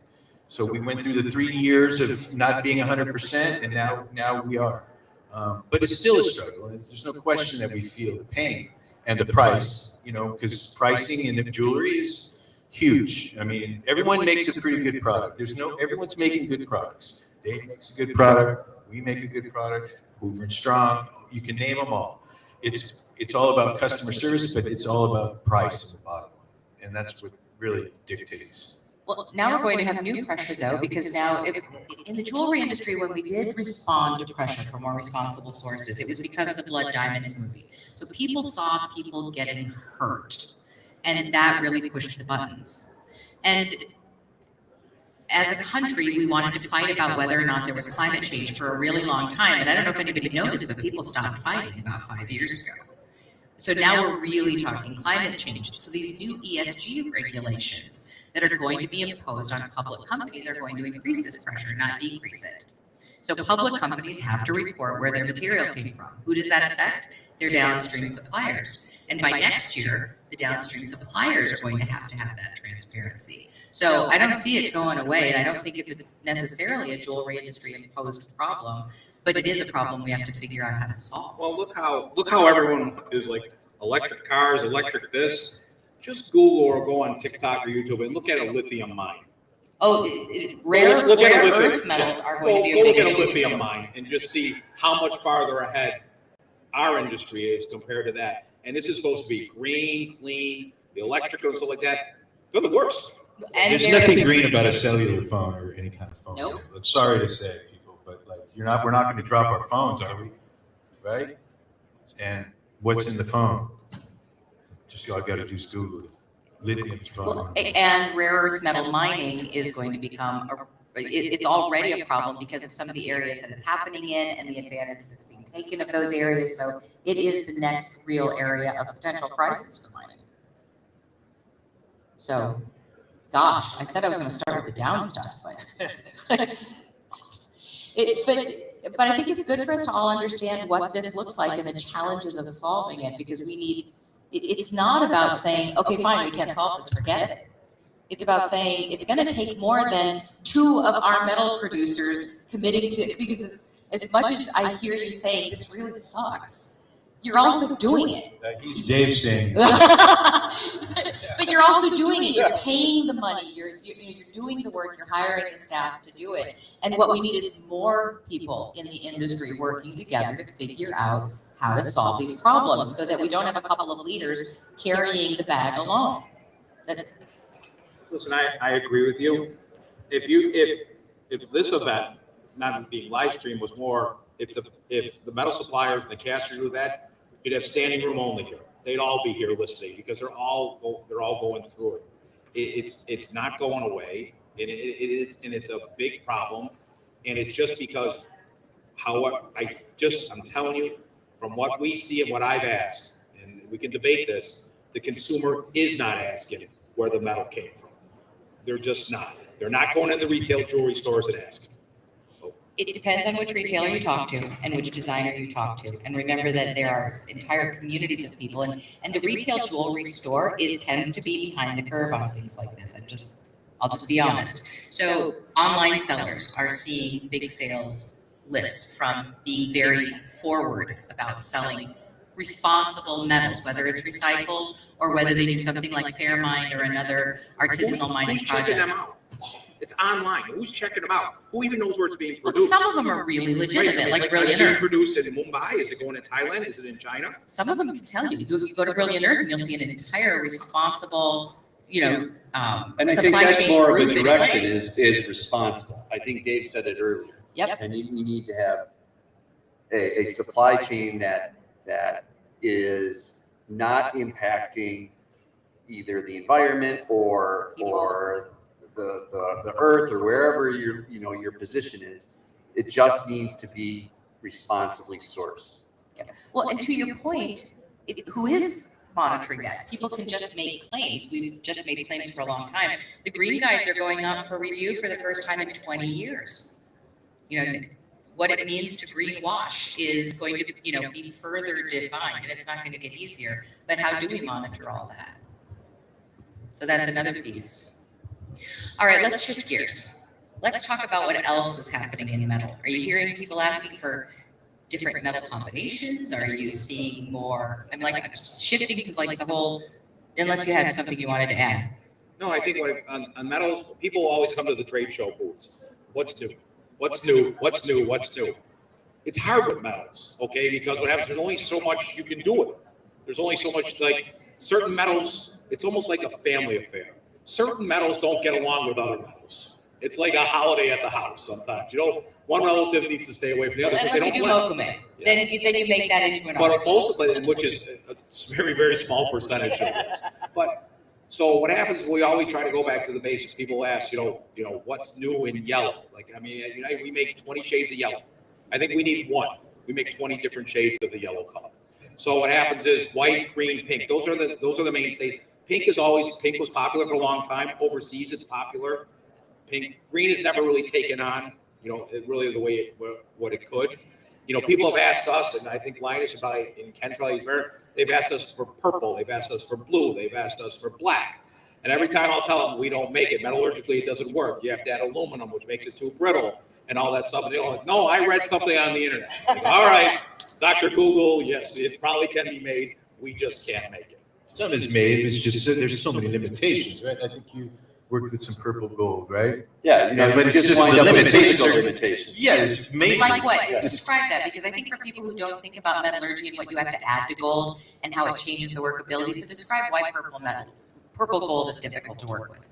So we went through the 3 years of not being 100%, and now we are. But it's still a struggle. There's no question that we feel the pain and the price, you know, because pricing in the jewelry is huge. I mean, everyone makes a pretty good product. Everyone's making good products. Dave makes a good product. We make a good product. Hoover and Strong. You can name them all. It's all about customer service, but it's all about price in the bottom line, and that's what really dictates. Well, now we're going to have new pressure, though, because now in the jewelry industry, when we did respond to pressure from more responsible sources, it was because of the Blood Diamonds movie. So people saw people getting hurt, and that really pushed the buttons. And as a country, we wanted to fight about whether or not there was climate change for a really long time. And I don't know if anybody noticed, but people stopped fighting about 5 years ago. So now we're really talking climate change. So these new ESG regulations that are going to be imposed on public companies are going to increase this pressure, not decrease it. So public companies have to report where their material came from. Who does that affect? Their downstream suppliers. And by next year, the downstream suppliers are going to have that transparency. So I don't see it going away, and I don't think it's necessarily a jewelry industry imposed problem, but it is a problem we have to figure out how to solve. Well, look how everyone is like electric cars, electric this. Just Google or go on TikTok or YouTube and look at a lithium mine. Oh, rare earth metals are going to be a big issue. Look at a lithium mine and just see how much farther ahead our industry is compared to that. And this is supposed to be green, clean, the electrical and stuff like that. They're the worst. And There's nothing green about a cellular phone or any kind of phone. Nope. I'm sorry to say, people, but like we're not going to drop our phones, are we? Right? And what's in the phone? Just all I got to do is Google it. Lithium's problem. And rare earth metal mining is going to become it's already a problem because of some of the areas that it's happening in and the advantage that's being taken of those areas. So it is the next real area of potential crisis for mining. So, gosh, I said I was going to start with the down stuff, but but I think it's good for us to all understand what this looks like and the challenges of solving it, because we need. It's not about saying, okay, fine, we can't solve this, forget it. It's about saying it's going to take more than 2 of our metal producers committing to, because as much as I hear you saying this really sucks, you're also doing it. He's Dave saying it. But you're also doing it. You're paying the money. You're doing the work. You're hiring the staff to do it. And what we need is more people in the industry working together to figure out how to solve these problems so that we don't have a couple of leaders carrying the bag alone. Listen, I agree with you. If this event, not being live streamed, was more, if the metal suppliers and the casters do that, you'd have standing room only here. They'd all be here listening because they're all going through it. It's not going away, and it's a big problem, and it's just because I'm telling you, from what we see and what I've asked, and we can debate this, the consumer is not asking where the metal came from. They're just not. They're not going to the retail jewelry stores and asking. It depends on which retailer you talk to and which designer you talk to. And remember that there are entire communities of people. And the retail jewelry store, it tends to be behind the curve on things like this. I'll just be honest. So online sellers are seeing big sales lifts from being very forward about selling responsible metals, whether it's recycled or whether they do something like Fairmind or another artisanal mining project. Them out. It's online. Who's checking them out? Who even knows where it's being Well, produced? some of them are really legitimate, Right. like Is Brilliant it being Earth. produced in Mumbai? Is it going to Thailand? Is it in China? Some of them can tell you. You go to Brilliant Earth and you'll see an entire responsible, And I think supply that's chain more of a group in direction place. is responsible. I think Dave said it earlier. Yep. And you need to have a supply chain that is not impacting either the environment or the earth or wherever your position is. It just needs to be responsibly sourced. Well, and to your point, who is monitoring that? People can just make claims. We've just made claims for a long time. The green guides are going up for review for the first time in 20 years. What it means to greenwash is going to, be further defined, and it's not going to get easier. But how do we monitor all that? So that's another piece. All right, let's shift gears. Let's talk about what else is happening in metal. Are you hearing people asking for different metal combinations? Are you seeing more? I'm shifting to the whole, unless you had something you wanted to add. No, I think on metals, people always come to the trade show booths. What's new? What's new? What's new? What's new? It's hard with metals, okay? Because what happens, there's only so much you can do with it. There's only so much, certain metals, it's almost like a family affair. Certain metals don't get along with other metals. It's like a holiday at the house sometimes. One relative needs to stay away from the other. Unless you do mokume, then you make that into an art. But which is a very, very small percentage of this. But so what happens is we always try to go back to the basics. People ask, what's new in yellow? We make 20 shades of yellow. I think we need one. We make 20 different shades of the yellow color. So what happens is white, green, pink. Those are the mainstays. Pink was popular for a long time. Overseas, it's popular. Pink, green is never really taken on, really the way what it could. People have asked us, and I think Linus and Ken they've asked us for purple, they've asked us for blue, they've asked us for black. And every time I'll tell them we don't make it. Metallurgically, it doesn't work. You have to add aluminum, which makes it too brittle and all that stuff. And they're like, no, I read something on the internet. All right, Dr. Google, yes, it probably can be made. We just can't make it. Some is made, it's just there's so many limitations, right? I think you worked with some purple gold, right? Yeah, but it's just wind the up with limitations physical are- limitations. Yeah, it's amazing. Like what? Yeah. Describe that, because I think for people who don't think about metallurgy and what you have to add to gold and how it changes the workability, so describe why purple gold is difficult to work with.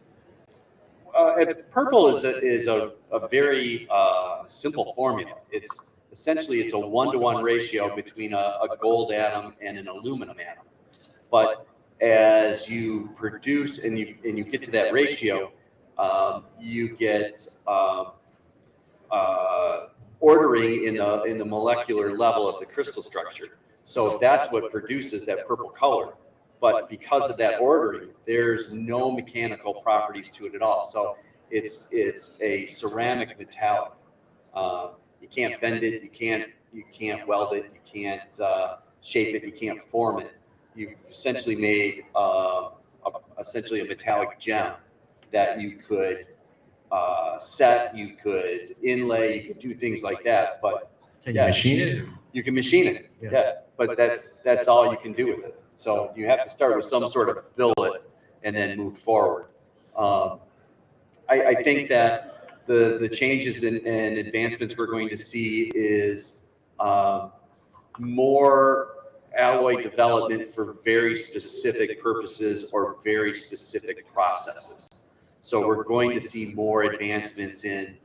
Purple is a very simple formula. It's essentially a 1-to-1 ratio between a gold atom and an aluminum atom. But as you produce and you get to that ratio, you get ordering in the molecular level of the crystal structure. So that's what produces that purple color. But because of that ordering, there's no mechanical properties to it at all. So it's a ceramic metallic. You can't bend it, you can't weld it, you can't shape it, you can't form it. You've essentially made essentially a metallic gem that you could set, you could inlay, you could do things like that. But Can you machine it? you can machine it, yeah. But that's all you can do with it. So you have to start with some sort of billet and then move forward. I think that the changes and advancements we're going to see is more alloy development for very specific purposes or very specific processes. So we're going to see more advancements in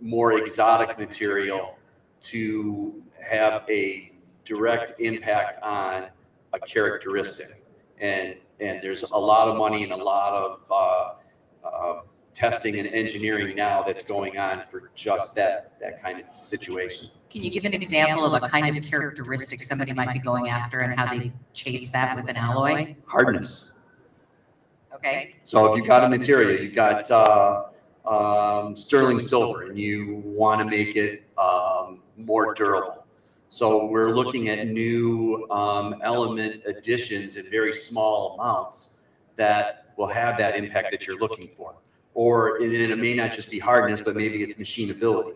more exotic material to have a direct impact on a characteristic. And there's a lot of money and a lot of testing and engineering now that's going on for just that kind of situation. Can you give an example of a kind of characteristic somebody might be going after and how they chase that with an alloy? Hardness. Okay. So if you've got a material, you've got sterling silver, and you want to make it more durable. So we're looking at new element additions in very small amounts that will have that impact that you're looking for. Or it may not just be hardness, but maybe it's machinability.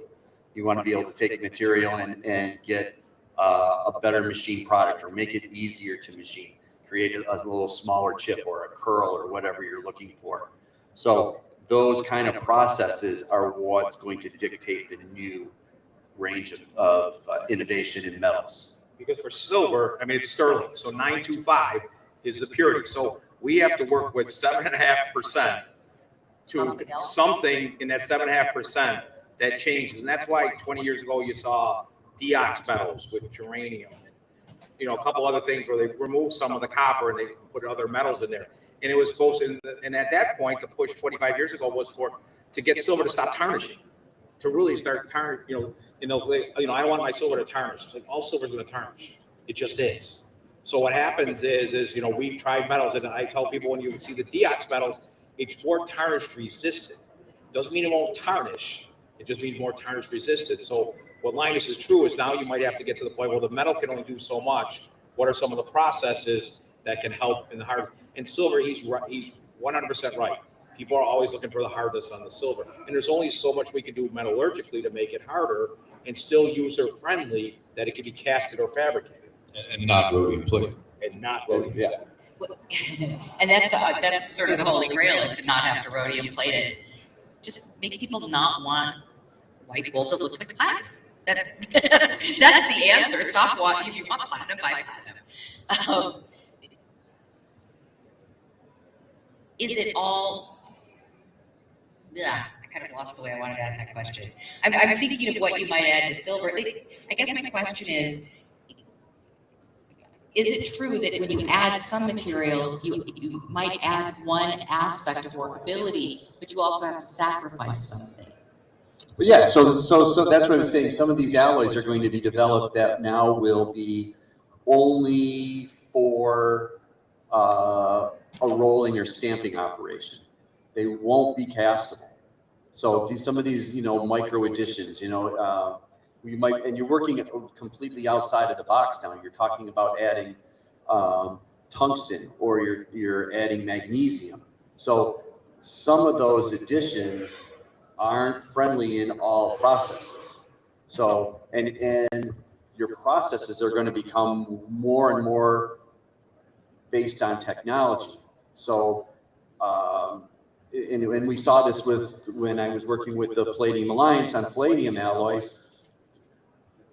You want to be able to take material and get a better machine product, or make it easier to machine, create a little smaller chip or a curl or whatever you're looking for. So those kind of processes are what's going to dictate the new range of innovation in metals. Because for silver, I mean, it's sterling, so 925 is the purity. So we have to work with 7.5% to something in that 7.5% that changes. And that's why 20 years ago you saw Diox metals with germanium, and, you know, a couple other things where they removed some of the copper and they put other metals in there. And it was supposed to, and at that point, the push 25 years ago was to get silver to stop tarnishing, to really start tarnish. I don't want my silver to tarnish. Like, all silver is going to tarnish. It just is. So what happens is we've tried metals, and I tell people when you see the Diox metals, it's more tarnish resistant. Doesn't mean it won't tarnish. It just means more tarnish resistant. So what Linus is true is now you might have to get to the point where the metal can only do so much. What are some of the processes that can help in the hard? And silver, he's 100% right. People are always looking for the hardness on the silver. And there's only so much we can do metallurgically to make it harder and still user-friendly, that it can be casted or fabricated. And not rhodium plated. And not rhodium. Yeah. And that's sort of the holy grail, is to not have to rhodium plate it. Just make people not want white gold that looks like platinum. That's the answer. Stop wanting, if you want platinum, buy platinum. Is it all? Yeah, I kind of lost the way I wanted to ask that question. I'm thinking of what you might add to silver. I guess my question is it true that when you add some materials, you might add one aspect of workability, but you also have to sacrifice something? Well, yeah, so that's what I'm saying. Some of these alloys are going to be developed that now will be only for a rolling or stamping operation. They won't be castable. So some of these, micro additions, we might, and you're working completely outside of the box now. You're talking about adding tungsten, or you're adding magnesium. So some of those additions aren't friendly in all processes. So, and your processes are going to become more and more based on technology. So, and we saw this when I was working with the Palladium Alliance on palladium alloys.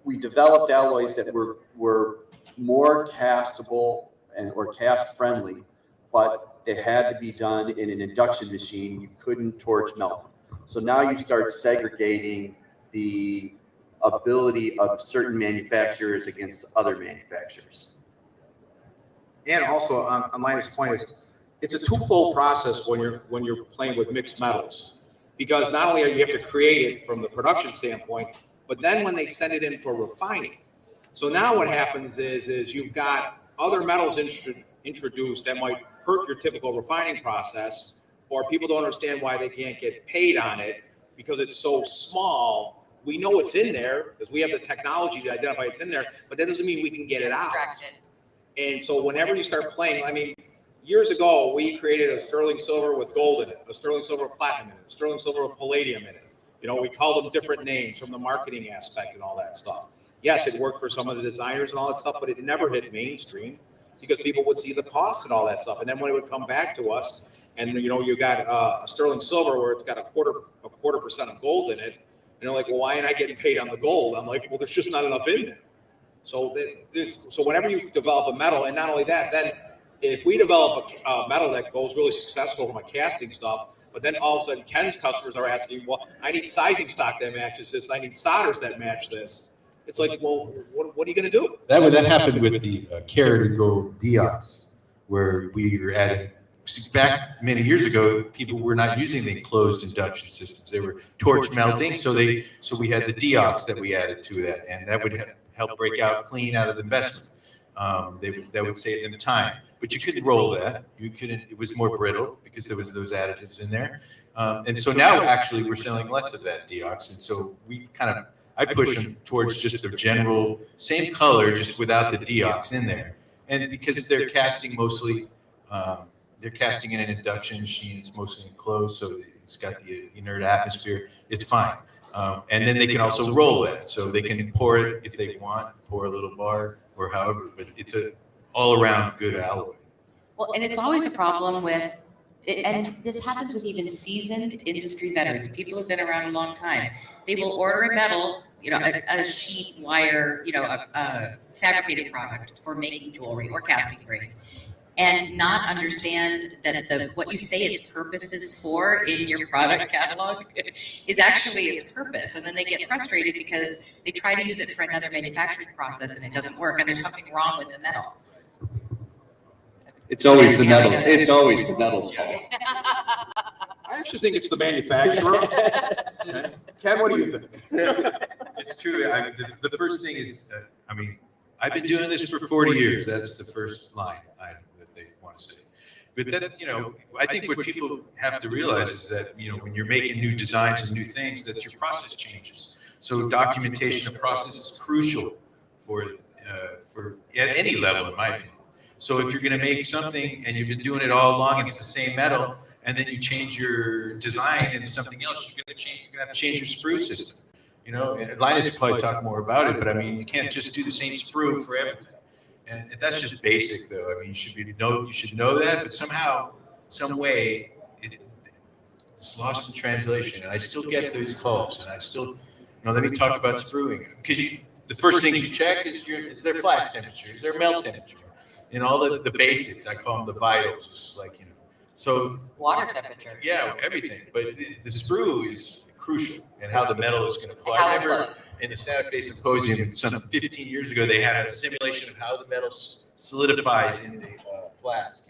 We developed alloys that were more castable or cast friendly, but they had to be done in an induction machine. You couldn't torch melt them. So now you start segregating the ability of certain manufacturers against other manufacturers. And also on Linus' point is, it's a twofold process when you're playing with mixed metals, because not only you have to create it from the production standpoint, but then when they send it in for refining. So now what happens is you've got other metals introduced that might hurt your typical refining process, or people don't understand why they can't get paid on it because it's so small. We know it's in there because we have the technology to identify it's in there, but that doesn't mean we can get it out. And so whenever you start playing, I mean, years ago, we created a sterling silver with gold in it, a sterling silver with platinum in it, a sterling silver with palladium in it. We called them different names from the marketing aspect and all that stuff. Yes, it worked for some of the designers and all that stuff, but it never hit mainstream because people would see the cost and all that stuff. And then when it would come back to us, and you got a sterling silver where it's got a quarter percent of gold in it, and they're like, well, why ain't I getting paid on the gold? I'm like, well, there's just not enough in there. So whenever you develop a metal, and not only that, then if we develop a metal that goes really successful from a casting stuff, but then all of a sudden Ken's customers are asking, well, I need sizing stock that matches this, I need solders that match this. It's like, well, what are you going to do? That happened with the Carrot and Gold Diox, where we were adding. Back many years ago, people were not using the enclosed induction systems; they were torch melting. So we had the Diox that we added to that, and that would help break out clean out of the investment. That would save them time, but you couldn't roll that. You couldn't. It was more brittle because there was those additives in there. And so now actually we're selling less of that Diox, and so I push them towards just the general same color, just without the Diox in there. And because they're casting mostly, they're casting in an induction machine, it's mostly enclosed, so it's got the inert atmosphere, it's fine. And then they can also roll it, so they can pour it if they want, pour a little bar or however, but it's a all around good alloy. Well, and it's always a problem with and this happens with even seasoned industry veterans, people who've been around a long time. They will order a metal, a sheet wire, a fabricated product for making jewelry or casting grade, and not understand that what you say its purpose is for in your product catalog is actually its purpose. And then they get frustrated because they try to use it for another manufacturing process and it doesn't work, and there's something wrong with the metal. It's always the metal. It's always the metal's fault. I actually think it's the manufacturer. Okay. Ken, what do you think? It's true. The first thing is, I've been doing this for 40 years. That's the first line that they want to say. But that, I think what people have to realize is that, when you're making new designs and new things, that your process changes. So documentation of process is crucial for at any level, in my opinion. So if you're going to make something and you've been doing it all along and it's the same metal, and then you change your design into something else, you're going to have to change your sprue system. And Linus will probably talk more about it, but you can't just do the same sprue for everything. And that's just basic, though. You should know that, but somehow, some way, it's lost in translation. And I still get those calls, and I still, let me talk about sprueing, because the first things you check is their flash temperature, is their melt temperature, and all the basics. I call them the vitals, just like So water temperature. Yeah, everything. But the sprue is crucial, and how the metal is going to fly. How it flows. In the Santa Fe Symposium, some 15 years ago, they had a simulation of how the metal solidifies in the flask.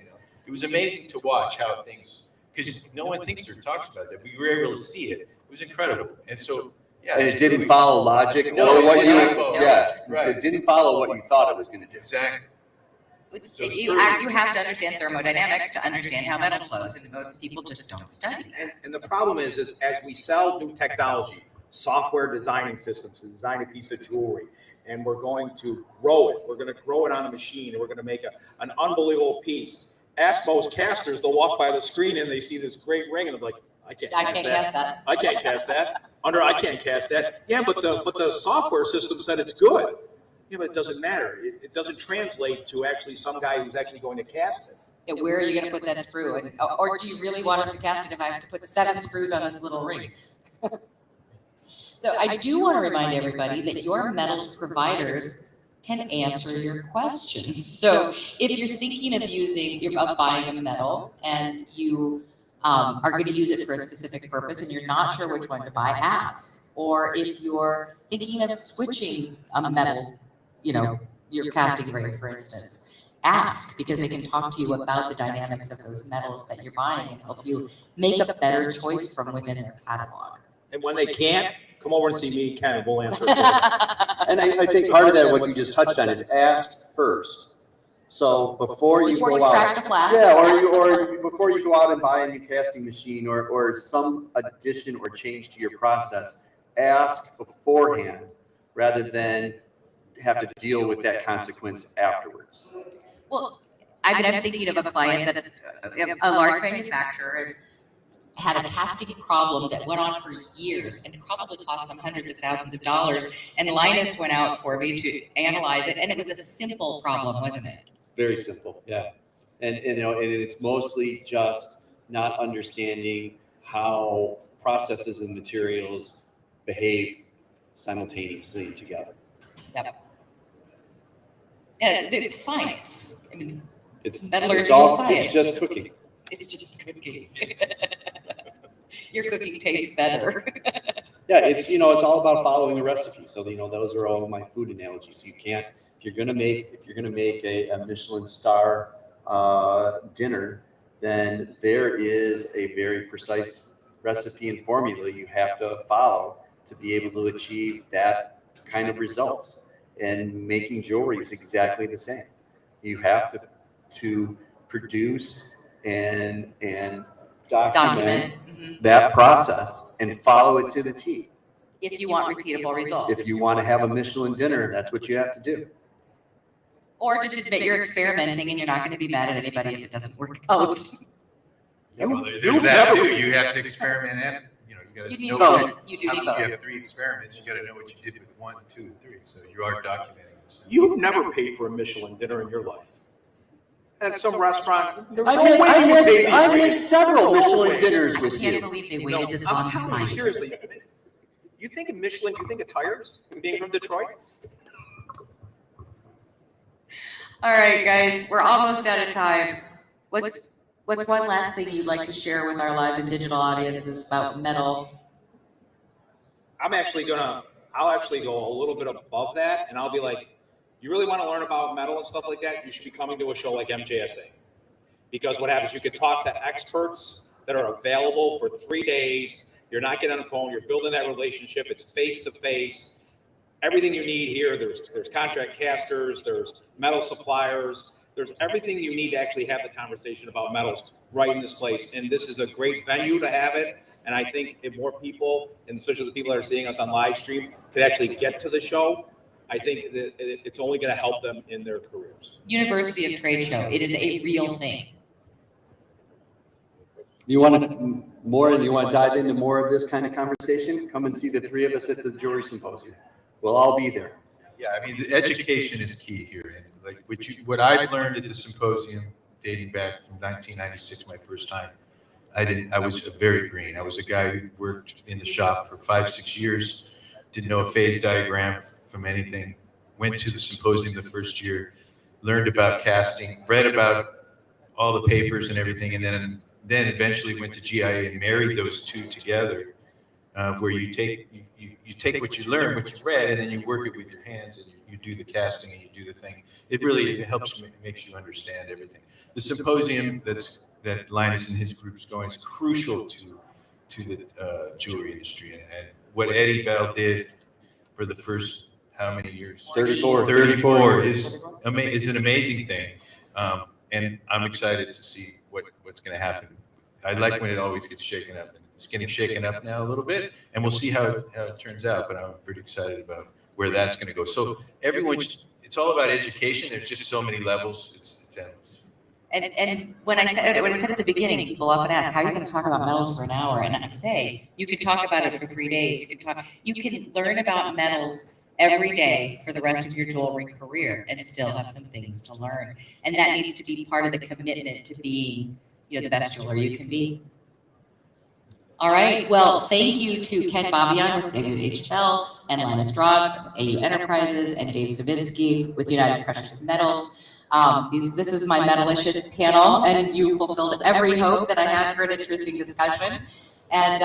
It was amazing to watch how things, because no one thinks or talks about that. We were able to see it. It was incredible. And so, yeah. And it didn't follow logic No, or what right. It didn't follow what you thought it was going to do. Exactly. You have to understand thermodynamics to understand how metal flows, and most people just don't study that. And the problem is as we sell new technology, software designing systems to design a piece of jewelry, and we're going to grow it. We're going to grow it on a machine, and we're going to make an unbelievable piece. Ask most casters, they'll walk by the screen and they see this great ring, and they're like, I can't cast that. I can't cast that. I can't cast that. Yeah, but the software system said it's good. Yeah, but it doesn't matter. It doesn't translate to actually some guy who's actually going to cast it. Yeah, where are you going to put that sprue? Or do you really want us to cast it if I have to put 7 sprues on this little ring? So I do want to remind everybody that your metals providers can answer your questions. So if you're thinking of buying a metal and you are going to use it for a specific purpose and you're not sure which one to buy, ask. Or if you're thinking of switching a metal, your casting grade, for instance, ask, because they can talk to you about the dynamics of those metals that you're buying and help you make a better choice from within their catalog. And when they can't, come over and see me, Ken, we'll answer it. And I think part of that, what you just touched on, is ask first. So before you go out, trash the flask. Yeah, or before you go out and buy a new casting machine or some addition or change to your process, ask beforehand rather than have to deal with that consequence afterwards. Well, I'm thinking of a client that a large manufacturer had a casting problem that went on for years and probably cost them hundreds of thousands of dollars. And Linus went out for me to analyze it, and it was a simple problem, wasn't it? It's very simple, yeah. And it's mostly just not understanding how processes and materials behave simultaneously together. Yep. Yeah, it's science. It's metallurgy all science. It's just cooking. It's just cooking. Your cooking tastes better. Yeah, it's all about following a recipe. So those are all my food analogies. You can't, if you're gonna make a Michelin star dinner, then there is a very precise recipe and formula you have to follow to be able to achieve that kind of results. And making jewelry is exactly the same. You have to produce and document that process and follow it to the T. If you want repeatable results. If you want to have a Michelin dinner, that's what you have to do. Or just admit you're experimenting and you're not going to be mad at anybody if it doesn't work out. Yeah, well, there's that too. You have to experiment and you need both. You do need both. You have 3 experiments. You got to know what you did with 1, 2, and 3. So you are documenting this. You've never paid for a Michelin dinner in your life. at some restaurant. There's I've no had, way I've you had, paid me I've for had it. several No Michelin way. dinners I with can't you. believe they No, waited this I'm long to telling find you, it. seriously. You think of Michelin, you think of tires being from Detroit? All right, guys, we're almost out of time. What's one last thing you'd like to share with our live and digital audiences about metal? I'll actually go a little bit above that, and I'll be like, you really want to learn about metal and stuff like that, you should be coming to a show like MJSA. Because what happens, you can talk to experts that are available for 3 days. You're not getting on the phone, you're building that relationship, it's face to face. Everything you need here, there's contract casters, there's metal suppliers, there's everything you need to actually have the conversation about metals right in this place. And this is a great venue to have it. And I think if more people, and especially the people that are seeing us on live stream, could actually get to the show, I think that it's only going to help them in their careers. University of Trade Show. It is a real thing. You want to dive into more of this kind of conversation? Come and see the three of us at the Jewelry Symposium. We'll all be there. Yeah, I mean, the education is key here. And like what I've learned at the symposium, dating back from 1996, my first time, I was very green. I was a guy who worked in the shop for 5-6 years, didn't know a phase diagram from anything, went to the symposium the first year, learned about casting, read about all the papers and everything, and then eventually went to GIA and married those two together, where you take what you learn, what you read, and then you work it with your hands, and you do the casting and you do the thing. It really helps, makes you understand everything. The symposium that Linus and his group is going is crucial to the jewelry industry, and what Eddie Bell did for the first how many years? 34 is an amazing thing, and I'm excited to see what's going to happen. I like when it always gets shaken up, and it's getting shaken up now a little bit, and we'll see how it turns out. But I'm pretty excited about where that's going to go. So it's all about education. There's just so many levels. It's endless. And when I said at the beginning, people often ask, how are you going to talk about metals for an hour? And I say, you could talk about it for 3 days. You can learn about metals every day for the rest of your jewelry career and still have some things to learn. And that needs to be part of the commitment to being, the best jeweler you can be. All right. Well, thank you to Ken Babayan with WHL and Linus Drogs of AU Enterprises and Dave Savinsky with United Precious Metals. This is my Metalicious panel, and you fulfilled every hope that I had for an interesting discussion. And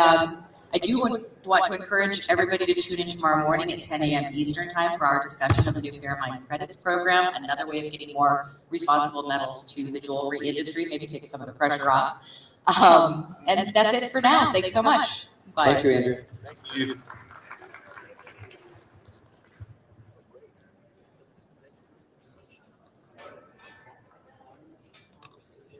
I do want to encourage everybody to tune in tomorrow morning at 10 a.m. Eastern Time for our discussion of the new Fair Mine Credits Program, another way of getting more responsible metals to the jewelry industry, maybe take some of the pressure off. And that's it for now. Thanks so much. Bye. Thank you, Andrew. Thank you.